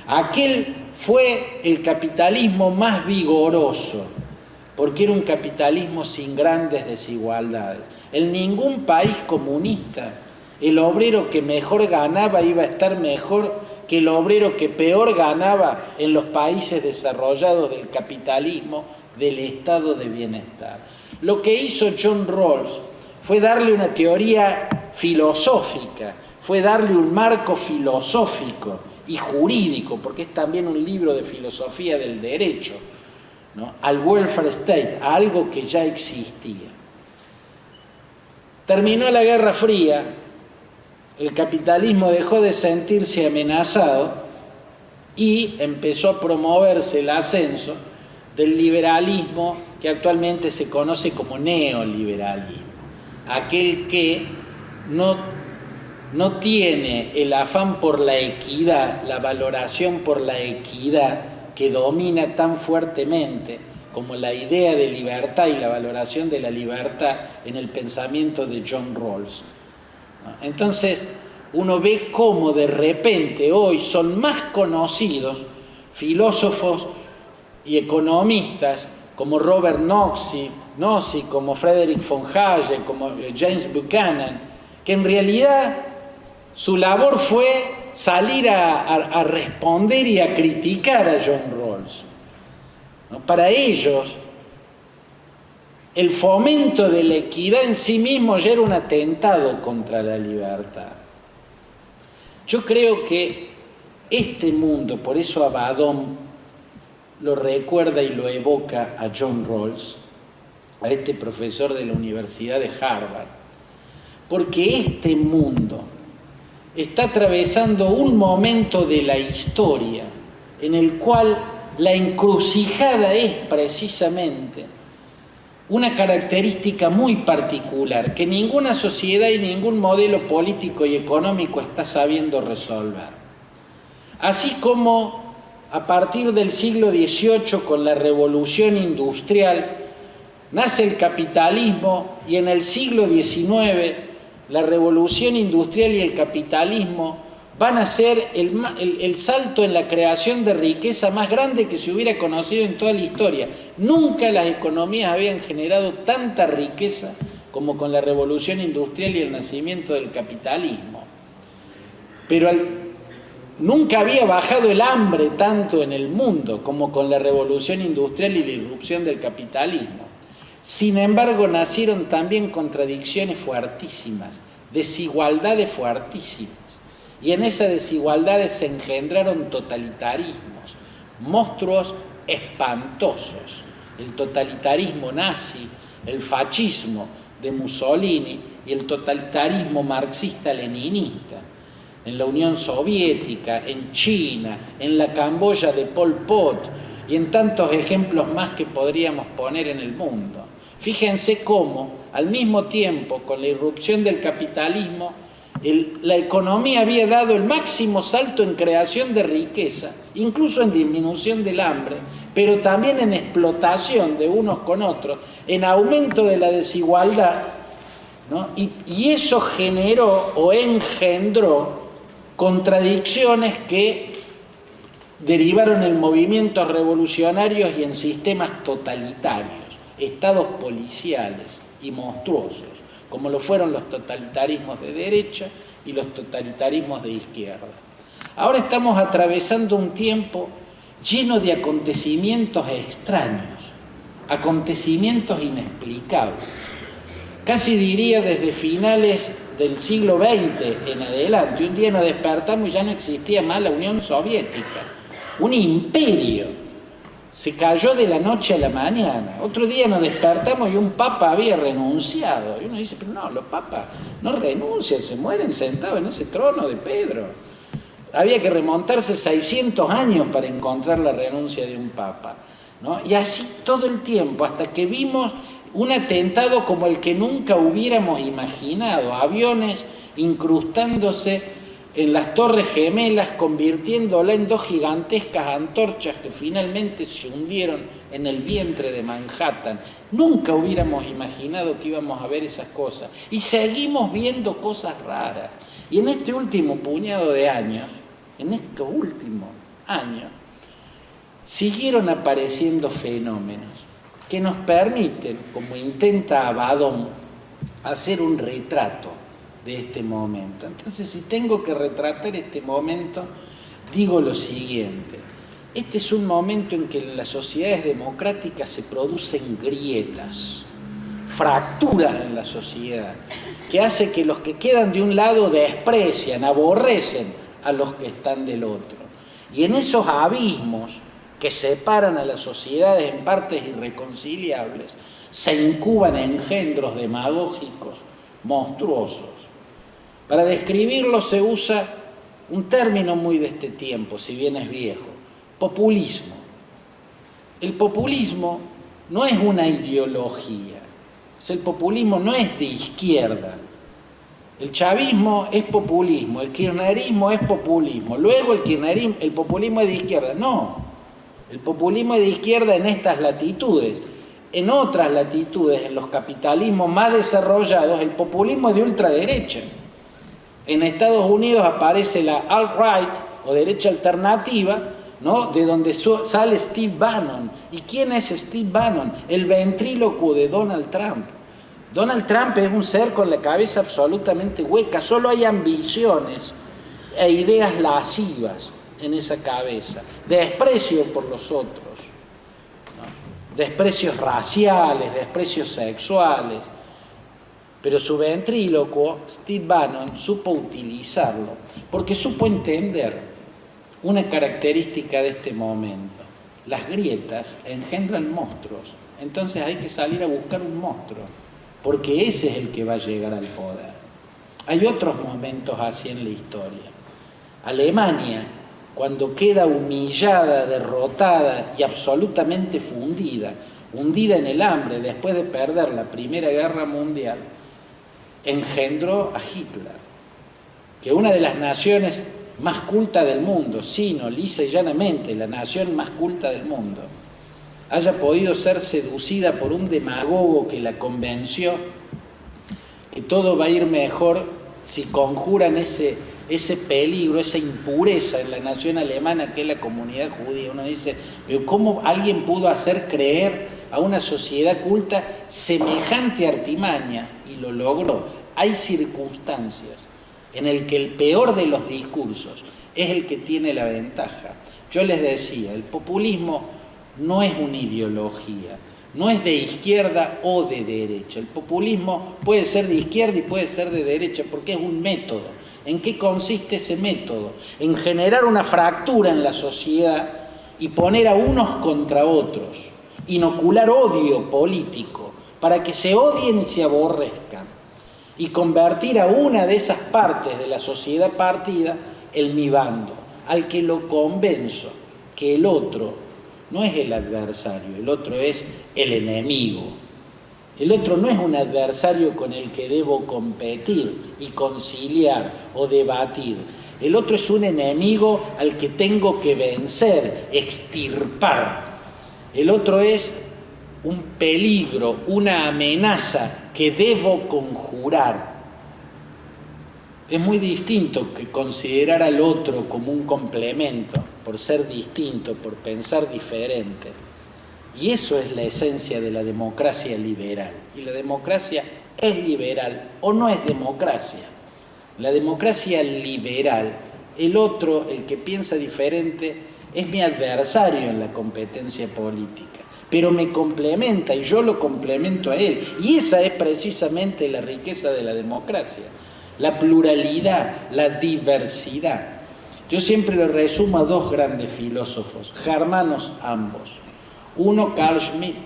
Aquel fue el capitalismo más vigoroso, porque era un capitalismo sin grandes desigualdades. En ningún país comunista el obrero que mejor ganaba iba a estar mejor que el obrero que peor ganaba en los países desarrollados del capitalismo, del estado de bienestar. Lo que hizo John Rawls fue darle una teoría filosófica, fue darle un marco filosófico y jurídico, porque es también un libro de filosofía del derecho, ¿no?, al welfare state, a algo que ya existía. Terminó la Guerra Fría, el capitalismo dejó de sentirse amenazado y empezó a promoverse el ascenso del liberalismo que actualmente se conoce como neoliberalismo, aquel que no tiene el afán por la equidad, la valoración por la equidad que domina tan fuertemente como la idea de libertad y la valoración de la libertad en el pensamiento de John Rawls. Entonces, uno ve cómo de repente hoy son más conocidos filósofos y economistas como Robert Nozick, como Frederick von Hayek, como James Buchanan, que en realidad su labor fue salir a responder y a criticar a John Rawls, ¿no? Para ellos, el fomento de la equidad en sí mismo ya era un atentado contra la libertad. Yo creo que este mundo, por eso Abaddon lo recuerda y lo evoca a John Rawls, a este profesor de la Universidad de Harvard, porque este mundo está atravesando un momento de la historia en el cual la encrucijada es precisamente una característica muy particular que ninguna sociedad y ningún modelo político y económico está sabiendo resolver. Así como a partir del siglo XVIII, con la revolución industrial, nace el capitalismo, y en el siglo XIX la revolución industrial y el capitalismo van a ser el salto en la creación de riqueza más grande que se hubiera conocido en toda la historia. Nunca las economías habían generado tanta riqueza como con la revolución industrial y el nacimiento del capitalismo. Pero nunca había bajado el hambre tanto en el mundo como con la revolución industrial y la irrupción del capitalismo. Sin embargo, nacieron también contradicciones fuertísimas, desigualdades fuertísimas. Y en esas desigualdades se engendraron totalitarismos, monstruos espantosos. El totalitarismo nazi, el fascismo de Mussolini y el totalitarismo marxista-leninista. En la Unión Soviética, en China, en la Camboya de Pol Pot y en tantos ejemplos más que podríamos poner en el mundo. Fíjense cómo, al mismo tiempo, con la irrupción del capitalismo, la economía había dado el máximo salto en creación de riqueza, incluso en disminución del hambre, pero también en explotación de unos con otros, en aumento de la desigualdad, ¿no? Y eso generó o engendró contradicciones que derivaron en movimientos revolucionarios y en sistemas totalitarios, estados policiales y monstruosos, como lo fueron los totalitarismos de derecha y los totalitarismos de izquierda. Ahora estamos atravesando un tiempo lleno de acontecimientos extraños, acontecimientos inexplicables. Casi diría desde finales del siglo XX en adelante. Un día nos despertamos y ya no existía más la Unión Soviética. Un imperio se cayó de la noche a la mañana. Otro día nos despertamos y un papa había renunciado. Y uno dice, pero no, los papas no renuncian, se mueren sentados en ese trono de Pedro. Había que remontarse 600 años para encontrar la renuncia de un papa, ¿no? Y así todo el tiempo, hasta que vimos un atentado como el que nunca hubiéramos imaginado, aviones incrustándose en las Torres Gemelas, convirtiéndola en dos gigantescas antorchas que finalmente se hundieron en el vientre de Manhattan. Nunca hubiéramos imaginado que íbamos a ver esas cosas. Y seguimos viendo cosas raras. Y en este último puñado de años, siguieron apareciendo fenómenos que nos permiten, como intenta Abaddon, hacer un retrato de este momento. Entonces, si tengo que retratar este momento, digo lo siguiente: este es un momento en que en las sociedades democráticas se producen grietas, fracturas en la sociedad, que hace que los que quedan de un lado desprecian, aborrecen a los que están del otro. Y en esos abismos que separan a las sociedades en partes irreconciliables, se incuban engendros demagógicos monstruosos. Para describirlo se usa un término muy de este tiempo, si bien es viejo: populismo. El populismo no es una ideología, el populismo no es de izquierda. El chavismo es populismo, el kirchnerismo es populismo, luego el populismo es de izquierda. No, el populismo es de izquierda en estas latitudes. En otras latitudes, en los capitalismos más desarrollados, el populismo es de ultraderecha. En Estados Unidos aparece la alt-right o derecha alternativa, ¿no? De donde sale Steve Bannon. ¿Y quién es Steve Bannon? El ventrílocuo de Donald Trump. Donald Trump es un ser con la cabeza absolutamente hueca, solo hay ambiciones e ideas lascivas en esa cabeza, desprecio por los otros, ¿no? Desprecios raciales, desprecios sexuales, pero su ventrílocuo, Steve Bannon, supo utilizarlo, porque supo entender una característica de este momento: las grietas engendran monstruos, entonces hay que salir a buscar un monstruo, porque ese es el que va a llegar al poder. Hay otros momentos así en la historia. Alemania, cuando queda humillada, derrotada y absolutamente fundida, hundida en el hambre después de perder la Primera Guerra Mundial, engendró a Hitler, que una de las naciones más cultas del mundo, sino lisa y llanamente la nación más culta del mundo, haya podido ser seducida por un demagogo que la convenció que todo va a ir mejor si conjuran ese peligro, esa impureza en la nación alemana que es la comunidad judía. Uno dice, pero ¿cómo alguien pudo hacer creer a una sociedad culta semejante artimaña? Y lo logró. Hay circunstancias en el que el peor de los discursos es el que tiene la ventaja. Yo les decía, el populismo no es una ideología, no es de izquierda o de derecha. El populismo puede ser de izquierda y puede ser de derecha porque es un método. ¿En qué consiste ese método? En generar una fractura en la sociedad y poner a unos contra otros, inocular odio político para que se odien y se aborrezcan, y convertir a una de esas partes de la sociedad partida en mi bando, al que lo convenzo que el otro no es el adversario, el otro es el enemigo. El otro no es un adversario con el que debo competir y conciliar o debatir. El otro es un enemigo al que tengo que vencer, extirpar. El otro es un peligro, una amenaza que debo conjurar. Es muy distinto que considerar al otro como un complemento, por ser distinto, por pensar diferente. Y eso es la esencia de la democracia liberal. Y la democracia es liberal o no es democracia. La democracia liberal, el otro, el que piensa diferente, es mi adversario en la competencia política, pero me complementa y yo lo complemento a él. Y esa es precisamente la riqueza de la democracia, la pluralidad, la diversidad. Yo siempre lo resumo a dos grandes filósofos, germanos ambos. Uno, Carl Schmitt,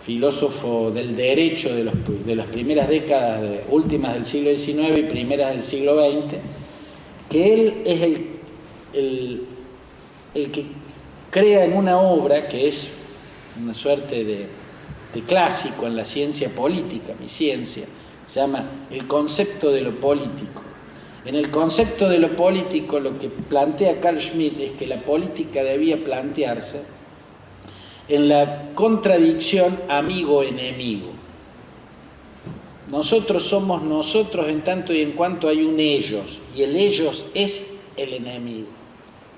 filósofo del derecho de las primeras décadas, últimas del siglo XIX y primeras del siglo XX, que él es el que crea en una obra que es una suerte de clásico en la ciencia política, mi ciencia, se llama El concepto de lo político. En el concepto de lo político lo que plantea Carl Schmitt es que la política debía plantearse en la contradicción amigo-enemigo. Nosotros somos nosotros en tanto y en cuanto hay un ellos, y el ellos es el enemigo.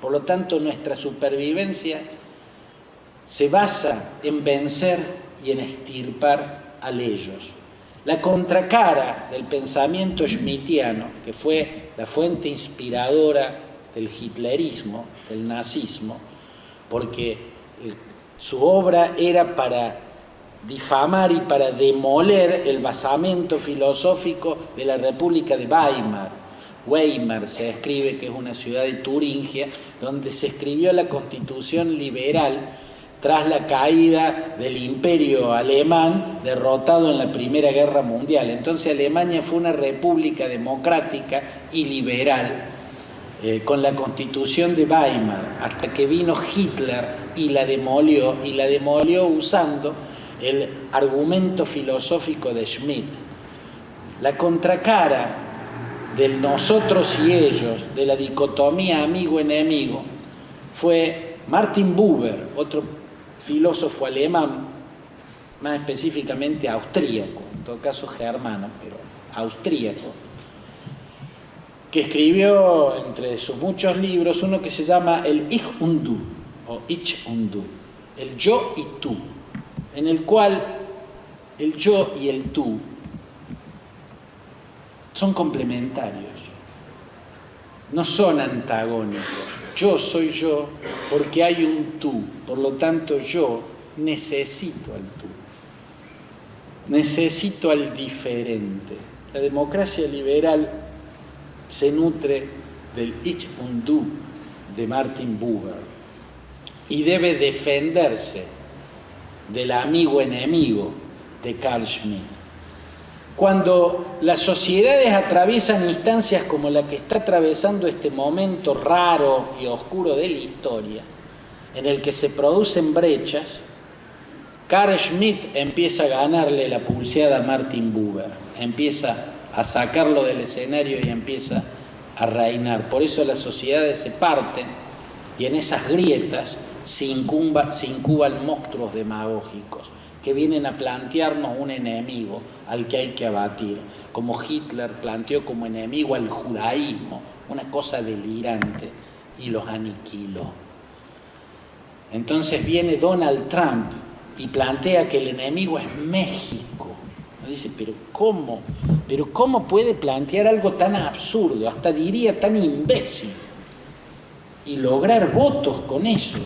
Por lo tanto, nuestra supervivencia se basa en vencer y en extirpar al ellos. La contracara del pensamiento schmittiano, que fue la fuente inspiradora del hitlerismo, del nazismo, porque su obra era para difamar y para demoler el basamento filosófico de la República de Weimar. Weimar se escribe que es una ciudad de Turingia, donde se escribió la Constitución liberal tras la caída del Imperio alemán derrotado en la Primera Guerra Mundial. Entonces Alemania fue una república democrática y liberal con la Constitución de Weimar, hasta que vino Hitler y la demolió usando el argumento filosófico de Schmitt. La contracara del nosotros y ellos, de la dicotomía amigo-enemigo, fue Martin Buber, otro filósofo alemán, más específicamente austríaco, en todo caso germano, pero austríaco, que escribió entre sus muchos libros uno que se llama el Ich und Du, o Ich und Du, el yo y tú, en el cual el yo y el tú son complementarios, no son antagónicos. Yo soy yo porque hay un tú, por lo tanto yo necesito al tú, necesito al diferente. La democracia liberal se nutre del Ich und Du de Martin Buber y debe defenderse del amigo-enemigo de Carl Schmitt. Cuando las sociedades atraviesan instancias como la que está atravesando este momento raro y oscuro de la historia, en el que se producen brechas, Carl Schmitt empieza a ganarle la pulseada a Martin Buber, empieza a sacarlo del escenario y empieza a reinar. Por eso las sociedades se parten y en esas grietas se incuban monstruos demagógicos que vienen a plantearnos un enemigo al que hay que abatir, como Hitler planteó como enemigo al judaísmo, una cosa delirante, y los aniquiló. Entonces viene Donald Trump y plantea que el enemigo es México. Uno dice, ¿pero cómo? ¿Pero cómo puede plantear algo tan absurdo, hasta diría tan imbécil, y lograr votos con eso?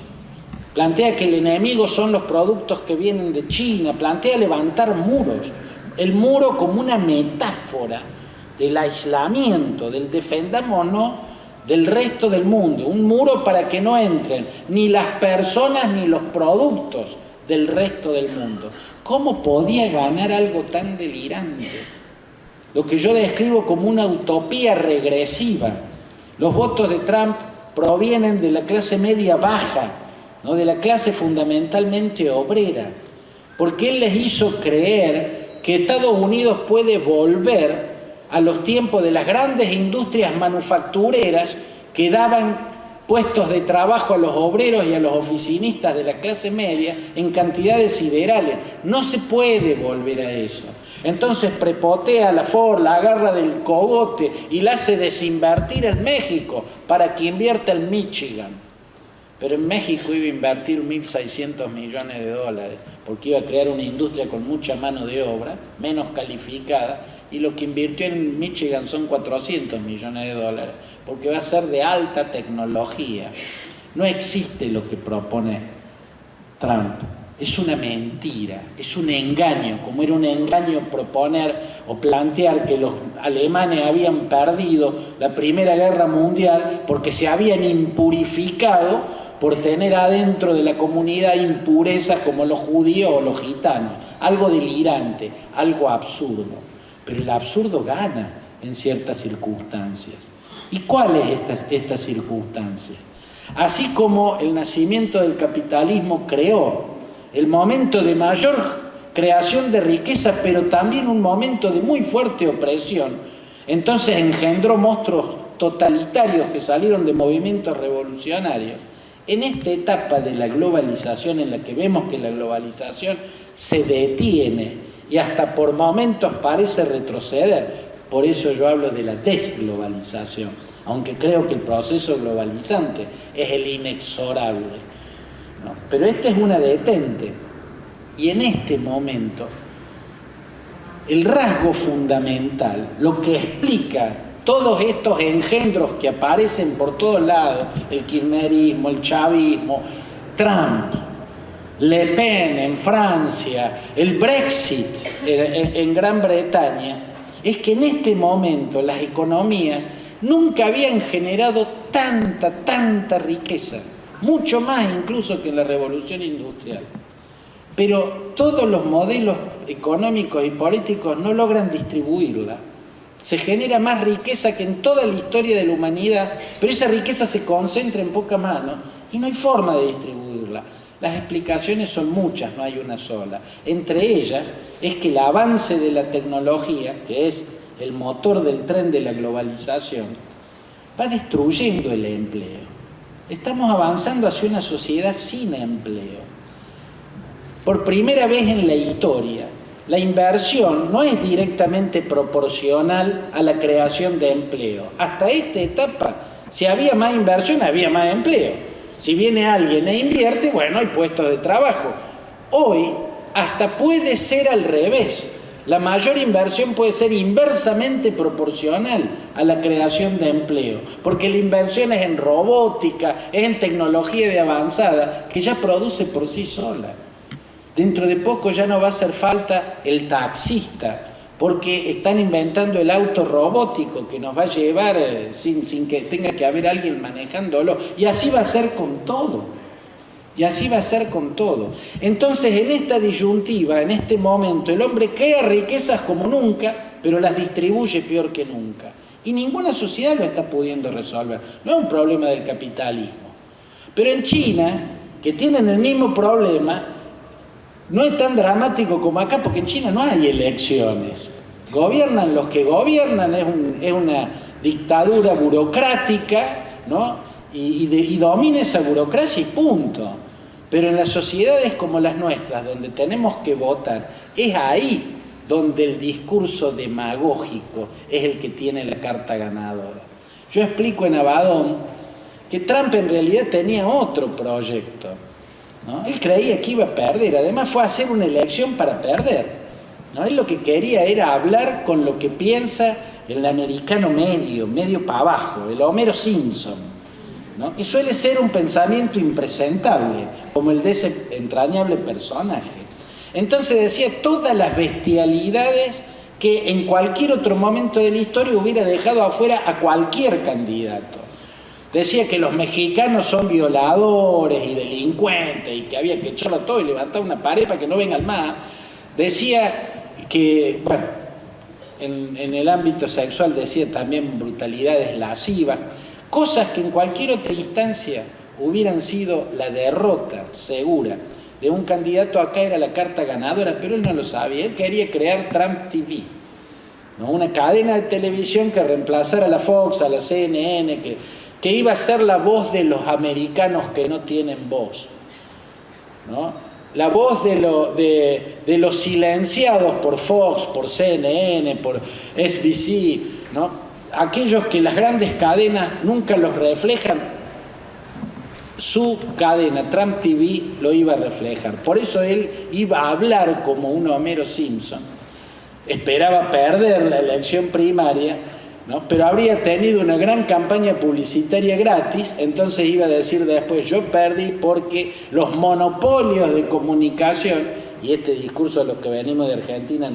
Plantea que el enemigo son los productos que vienen de China, plantea levantar muros, el muro como una metáfora del aislamiento, del defendámonos del resto del mundo, un muro para que no entren ni las personas ni los productos del resto del mundo. ¿Cómo podía ganar algo tan delirante? Lo que yo describo como una utopía regresiva. Los votos de Trump provienen de la clase media baja, ¿no? De la clase fundamentalmente obrera, porque él les hizo creer que Estados Unidos puede volver a los tiempos de las grandes industrias manufactureras que daban puestos de trabajo a los obreros y a los oficinistas de la clase media en cantidades siderales. No se puede volver a eso. Entonces prepotea a la Ford, la agarra del cogote y la hace desinvertir en México para que invierta en Michigan. Pero en México iba a invertir 1.600 millones de dólares, porque iba a crear una industria con mucha mano de obra, menos calificada, y lo que invirtió en Michigan son 400 millones de dólares, porque va a ser de alta tecnología. No existe lo que propone Trump. Es una mentira, es un engaño, como era un engaño proponer o plantear que los alemanes habían perdido la Primera Guerra Mundial porque se habían impurificado por tener adentro de la comunidad impurezas como los judíos o los gitanos. Algo delirante, algo absurdo. Pero el absurdo gana en ciertas circunstancias. ¿Y cuál es esta circunstancia? Así como el nacimiento del capitalismo creó el momento de mayor creación de riqueza, pero también un momento de muy fuerte opresión, entonces engendró monstruos totalitarios que salieron de movimientos revolucionarios. En esta etapa de la globalización, en la que vemos que la globalización se detiene y hasta por momentos parece retroceder, por eso yo hablo de la desglobalización, aunque creo que el proceso globalizante es el inexorable, ¿no? Pero esta es una detente, y en este momento el rasgo fundamental, lo que explica todos estos engendros que aparecen por todos lados, el kirchnerismo, el chavismo, Trump, Le Pen en Francia, el Brexit en Gran Bretaña, es que en este momento las economías nunca habían generado tanta riqueza, mucho más incluso que en la revolución industrial. Pero todos los modelos económicos y políticos no logran distribuirla. Se genera más riqueza que en toda la historia de la humanidad, pero esa riqueza se concentra en poca mano y no hay forma de distribuirla. Las explicaciones son muchas, no hay una sola. Entre ellas es que el avance de la tecnología, que es el motor del tren de la globalización, va destruyendo el empleo. Estamos avanzando hacia una sociedad sin empleo. Por primera vez en la historia, la inversión no es directamente proporcional a la creación de empleo. Hasta esta etapa, si había más inversión, había más empleo. Si viene alguien e invierte, bueno, hay puestos de trabajo. Hoy, hasta puede ser al revés. La mayor inversión puede ser inversamente proporcional a la creación de empleo, porque la inversión es en robótica, es en tecnología de avanzada, que ya produce por sí sola. Dentro de poco ya no va a hacer falta el taxista, porque están inventando el auto robótico que nos va a llevar sin que tenga que haber alguien manejándolo. Y así va a ser con todo. Y así va a ser con todo. Entonces, en esta disyuntiva, en este momento, el hombre crea riquezas como nunca, pero las distribuye peor que nunca. Y ninguna sociedad lo está pudiendo resolver. No es un problema del capitalismo. Pero en China, que tienen el mismo problema, no es tan dramático como acá, porque en China no hay elecciones. Gobiernan los que gobiernan, es una dictadura burocrática, ¿no? Y domina esa burocracia y punto. Pero en las sociedades como las nuestras, donde tenemos que votar, es ahí donde el discurso demagógico es el que tiene la carta ganadora. Yo explico en Abadón que Trump en realidad tenía otro proyecto, ¿no? Él creía que iba a perder, además fue a hacer una elección para perder, ¿no? Él lo que quería era hablar con lo que piensa el americano medio para abajo, el Homero Simpson, ¿no? Que suele ser un pensamiento impresentable, como el de ese entrañable personaje. Entonces decía todas las bestialidades que en cualquier otro momento de la historia hubiera dejado afuera a cualquier candidato. Decía que los mexicanos son violadores y delincuentes y que había que echarlo todo y levantar una pared para que no vengan más. Decía que, bueno, en el ámbito sexual decía también brutalidades lascivas. Cosas que en cualquier otra instancia hubieran sido la derrota segura de un candidato. Acá era la carta ganadora, pero él no lo sabía. Él quería crear Trump TV, ¿no? Una cadena de televisión que reemplazara a la Fox, a la CNN, que iba a ser la voz de los americanos que no tienen voz, ¿no? La voz de los silenciados por Fox, por CNN, por SBC, ¿no? Aquellos que las grandes cadenas nunca los reflejan, su cadena, Trump TV, lo iba a reflejar. Por eso él iba a hablar como un Homero Simpson. Esperaba perder la elección primaria, ¿no? Pero habría tenido una gran campaña publicitaria gratis, entonces iba a decir después, yo perdí porque los monopolios de comunicación, y este discurso a los que venimos de Argentina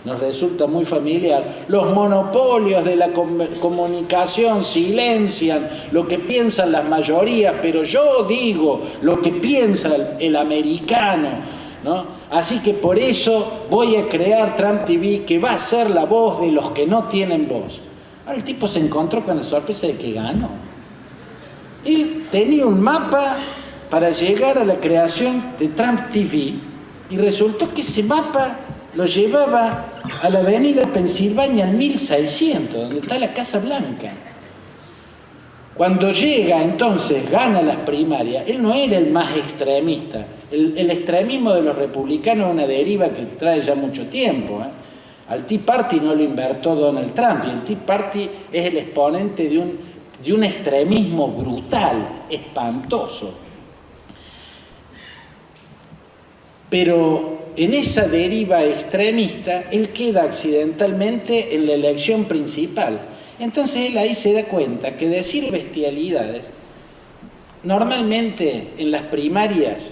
nos resulta muy familiar, los monopolios de la comunicación silencian lo que piensan las mayorías, pero yo digo lo que piensa el americano, ¿no? Así que por eso voy a crear Trump TV, que va a ser la voz de los que no tienen voz. Ahora el tipo se encontró con la sorpresa de que ganó. Él tenía un mapa para llegar a la creación de Trump TV y resultó que ese mapa lo llevaba a la avenida Pensilvania en 1600, donde está la Casa Blanca. Cuando llega, entonces, gana las primarias, él no era el más extremista. El extremismo de los republicanos es una deriva que trae ya mucho tiempo, ¿eh? Al Tea Party no lo inventó Donald Trump, y el Tea Party es el exponente de un extremismo brutal, espantoso. Pero en esa deriva extremista, él queda accidentalmente en la elección principal. Entonces él ahí se da cuenta que decir bestialidades, normalmente en las primarias,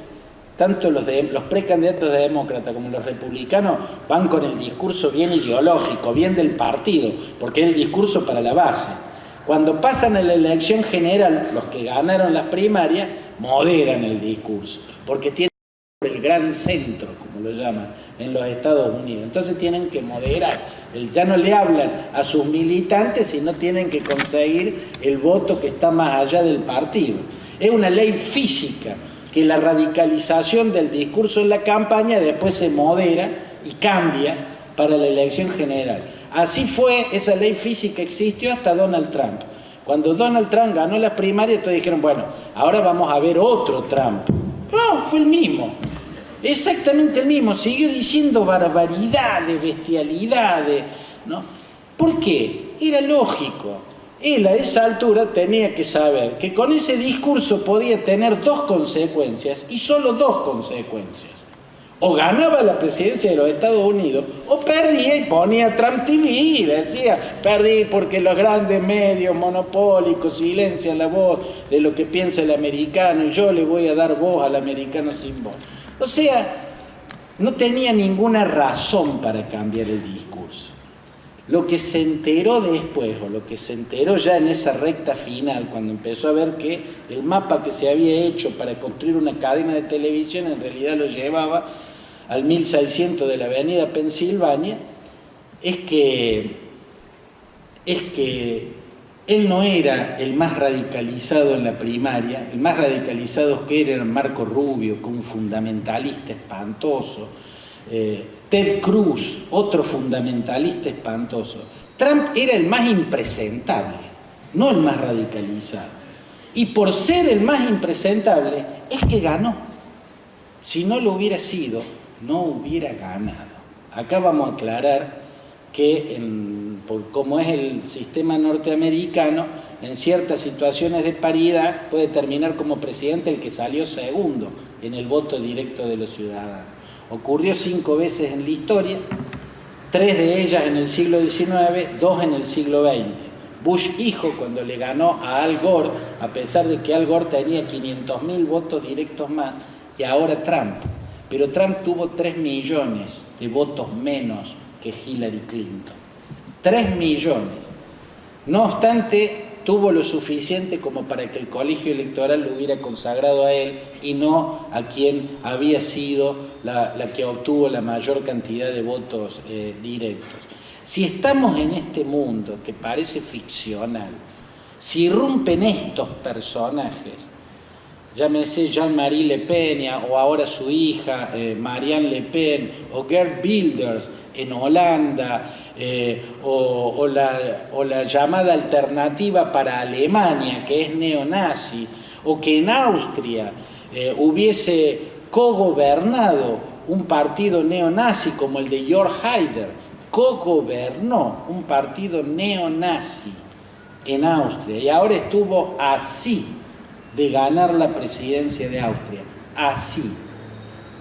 tanto los precandidatos de demócrata como los republicanos van con el discurso bien ideológico, bien del partido, porque es el discurso para la base. Cuando pasan a la elección general, los que ganaron las primarias moderan el discurso, porque tienen el gran centro, como lo llaman en los Estados Unidos. Entonces tienen que moderar. Ya no le hablan a sus militantes, sino tienen que conseguir el voto que está más allá del partido. Es una ley física que la radicalización del discurso en la campaña después se modera y cambia para la elección general. Así fue, esa ley física existió hasta Donald Trump. Cuando Donald Trump ganó las primarias, todos dijeron, bueno, ahora vamos a ver otro Trump. No, fue el mismo. exactamente el mismo, siguió diciendo barbaridades, bestialidades, ¿no? ¿Por qué? Era lógico. Él a esa altura tenía que saber que con ese discurso podía tener dos consecuencias, y solo dos consecuencias. O ganaba la presidencia de los Estados Unidos, o perdía y ponía Trump TV y decía, perdí porque los grandes medios monopólicos silencian la voz de lo que piensa el americano, y yo le voy a dar voz al americano sin voz. O sea, no tenía ninguna razón para cambiar el discurso. Lo que se enteró después, o lo que se enteró ya en esa recta final, cuando empezó a ver que el mapa que se había hecho para construir una cadena de televisión en realidad lo llevaba al 1600 de la avenida Pensilvania, es que él no era el más radicalizado en la primaria. El más radicalizado que era Marco Rubio, que un fundamentalista espantoso, Ted Cruz, otro fundamentalista espantoso. Trump era el más impresentable, no el más radicalizado. Y por ser el más impresentable, es que ganó. Si no lo hubiera sido, no hubiera ganado. Acá vamos a aclarar que, por cómo es el sistema norteamericano, en ciertas situaciones de paridad puede terminar como presidente el que salió segundo en el voto directo de los ciudadanos. Ocurrió 5 veces en la historia, 3 de ellas en el siglo XIX, 2 en el siglo XX. Bush hijo, cuando le ganó a Al Gore, a pesar de que Al Gore tenía 500.000 votos directos más, y ahora Trump. Pero Trump tuvo 3 millones de votos menos que Hillary Clinton. 3 millones. No obstante, tuvo lo suficiente como para que el colegio electoral lo hubiera consagrado a él y no a quien había sido la que obtuvo la mayor cantidad de votos directos. Si estamos en este mundo que parece ficcional, si irrumpen estos personajes, llámese Jean-Marie Le Pen o ahora su hija Marianne Le Pen, o Geert Wilders en Holanda, o la llamada alternativa para Alemania, que es neonazi, o que en Austria hubiese cogobernado un partido neonazi como el de Jörg Haider, cogobernó un partido neonazi en Austria, y ahora estuvo así de ganar la presidencia de Austria, así.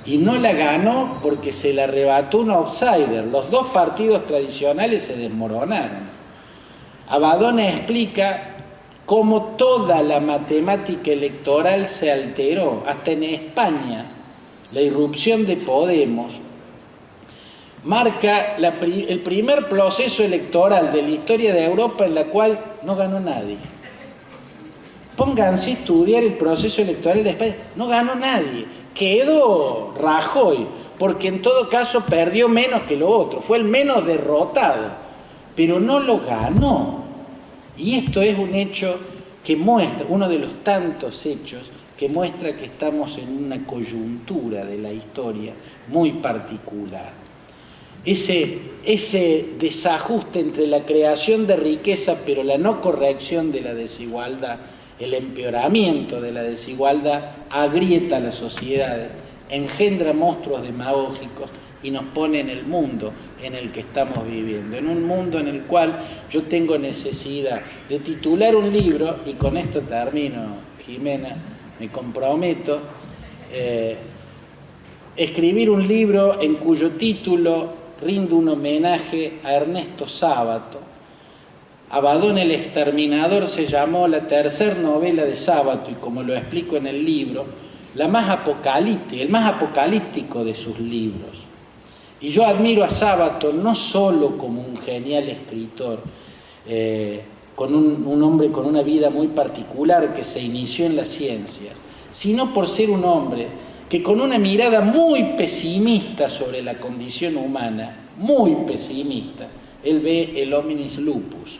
Y no la ganó porque se la arrebató un outsider. Los dos partidos tradicionales se desmoronaron. Abaddon explica cómo toda la matemática electoral se alteró. Hasta en España, la irrupción de Podemos marca el primer proceso electoral de la historia de Europa en la cual no ganó nadie. Pónganse a estudiar el proceso electoral de España. No ganó nadie. Quedó Rajoy, porque en todo caso perdió menos que lo otro. Fue el menos derrotado, pero no lo ganó. Y esto es un hecho que muestra, uno de los tantos hechos que muestra que estamos en una coyuntura de la historia muy particular. Ese desajuste entre la creación de riqueza pero la no corrección de la desigualdad, el empeoramiento de la desigualdad agrieta las sociedades, engendra monstruos demagógicos y nos pone en el mundo en el que estamos viviendo, en un mundo en el cual yo tengo necesidad de titular un libro, y con esto termino, Jimena, me comprometo, escribir un libro en cuyo título rindo un homenaje a Ernesto Sábato. Abaddon el Exterminador se llamó la tercera novela de Sábato, y como lo explico en el libro, la más apocalíptica, el más apocalíptico de sus libros. Y yo admiro a Sábato no solo como un genial escritor, con un hombre con una vida muy particular que se inició en las ciencias, sino por ser un hombre que con una mirada muy pesimista sobre la condición humana, muy pesimista, él ve el hominis lupus.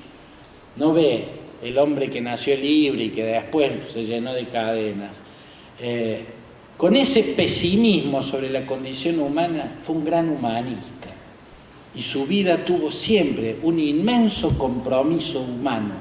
No ve el hombre que nació libre y que después se llenó de cadenas. Con ese pesimismo sobre la condición humana, fue un gran humanista. Y su vida tuvo siempre un inmenso compromiso humano.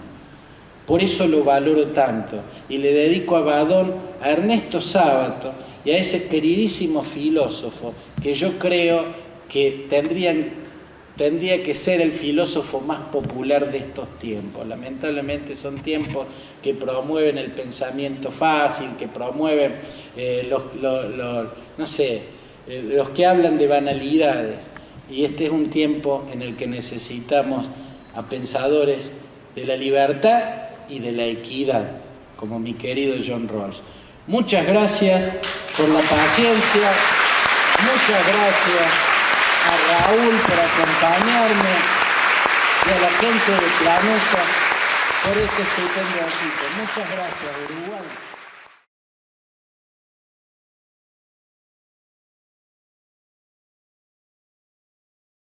Por eso lo valoro tanto. Y le dedico a Abaddon, a Ernesto Sábato, y a ese queridísimo filósofo que yo creo que tendría que ser el filósofo más popular de estos tiempos. Lamentablemente son tiempos que promueven el pensamiento fácil, que promueven los que hablan de banalidades. Y este es un tiempo en el que necesitamos a pensadores de la libertad y de la equidad, como mi querido John Rawls. Muchas gracias por la paciencia, muchas gracias a Raúl por acompañarme y a la gente de Planeta por ese estupendo equipo. Muchas gracias, Uruguay.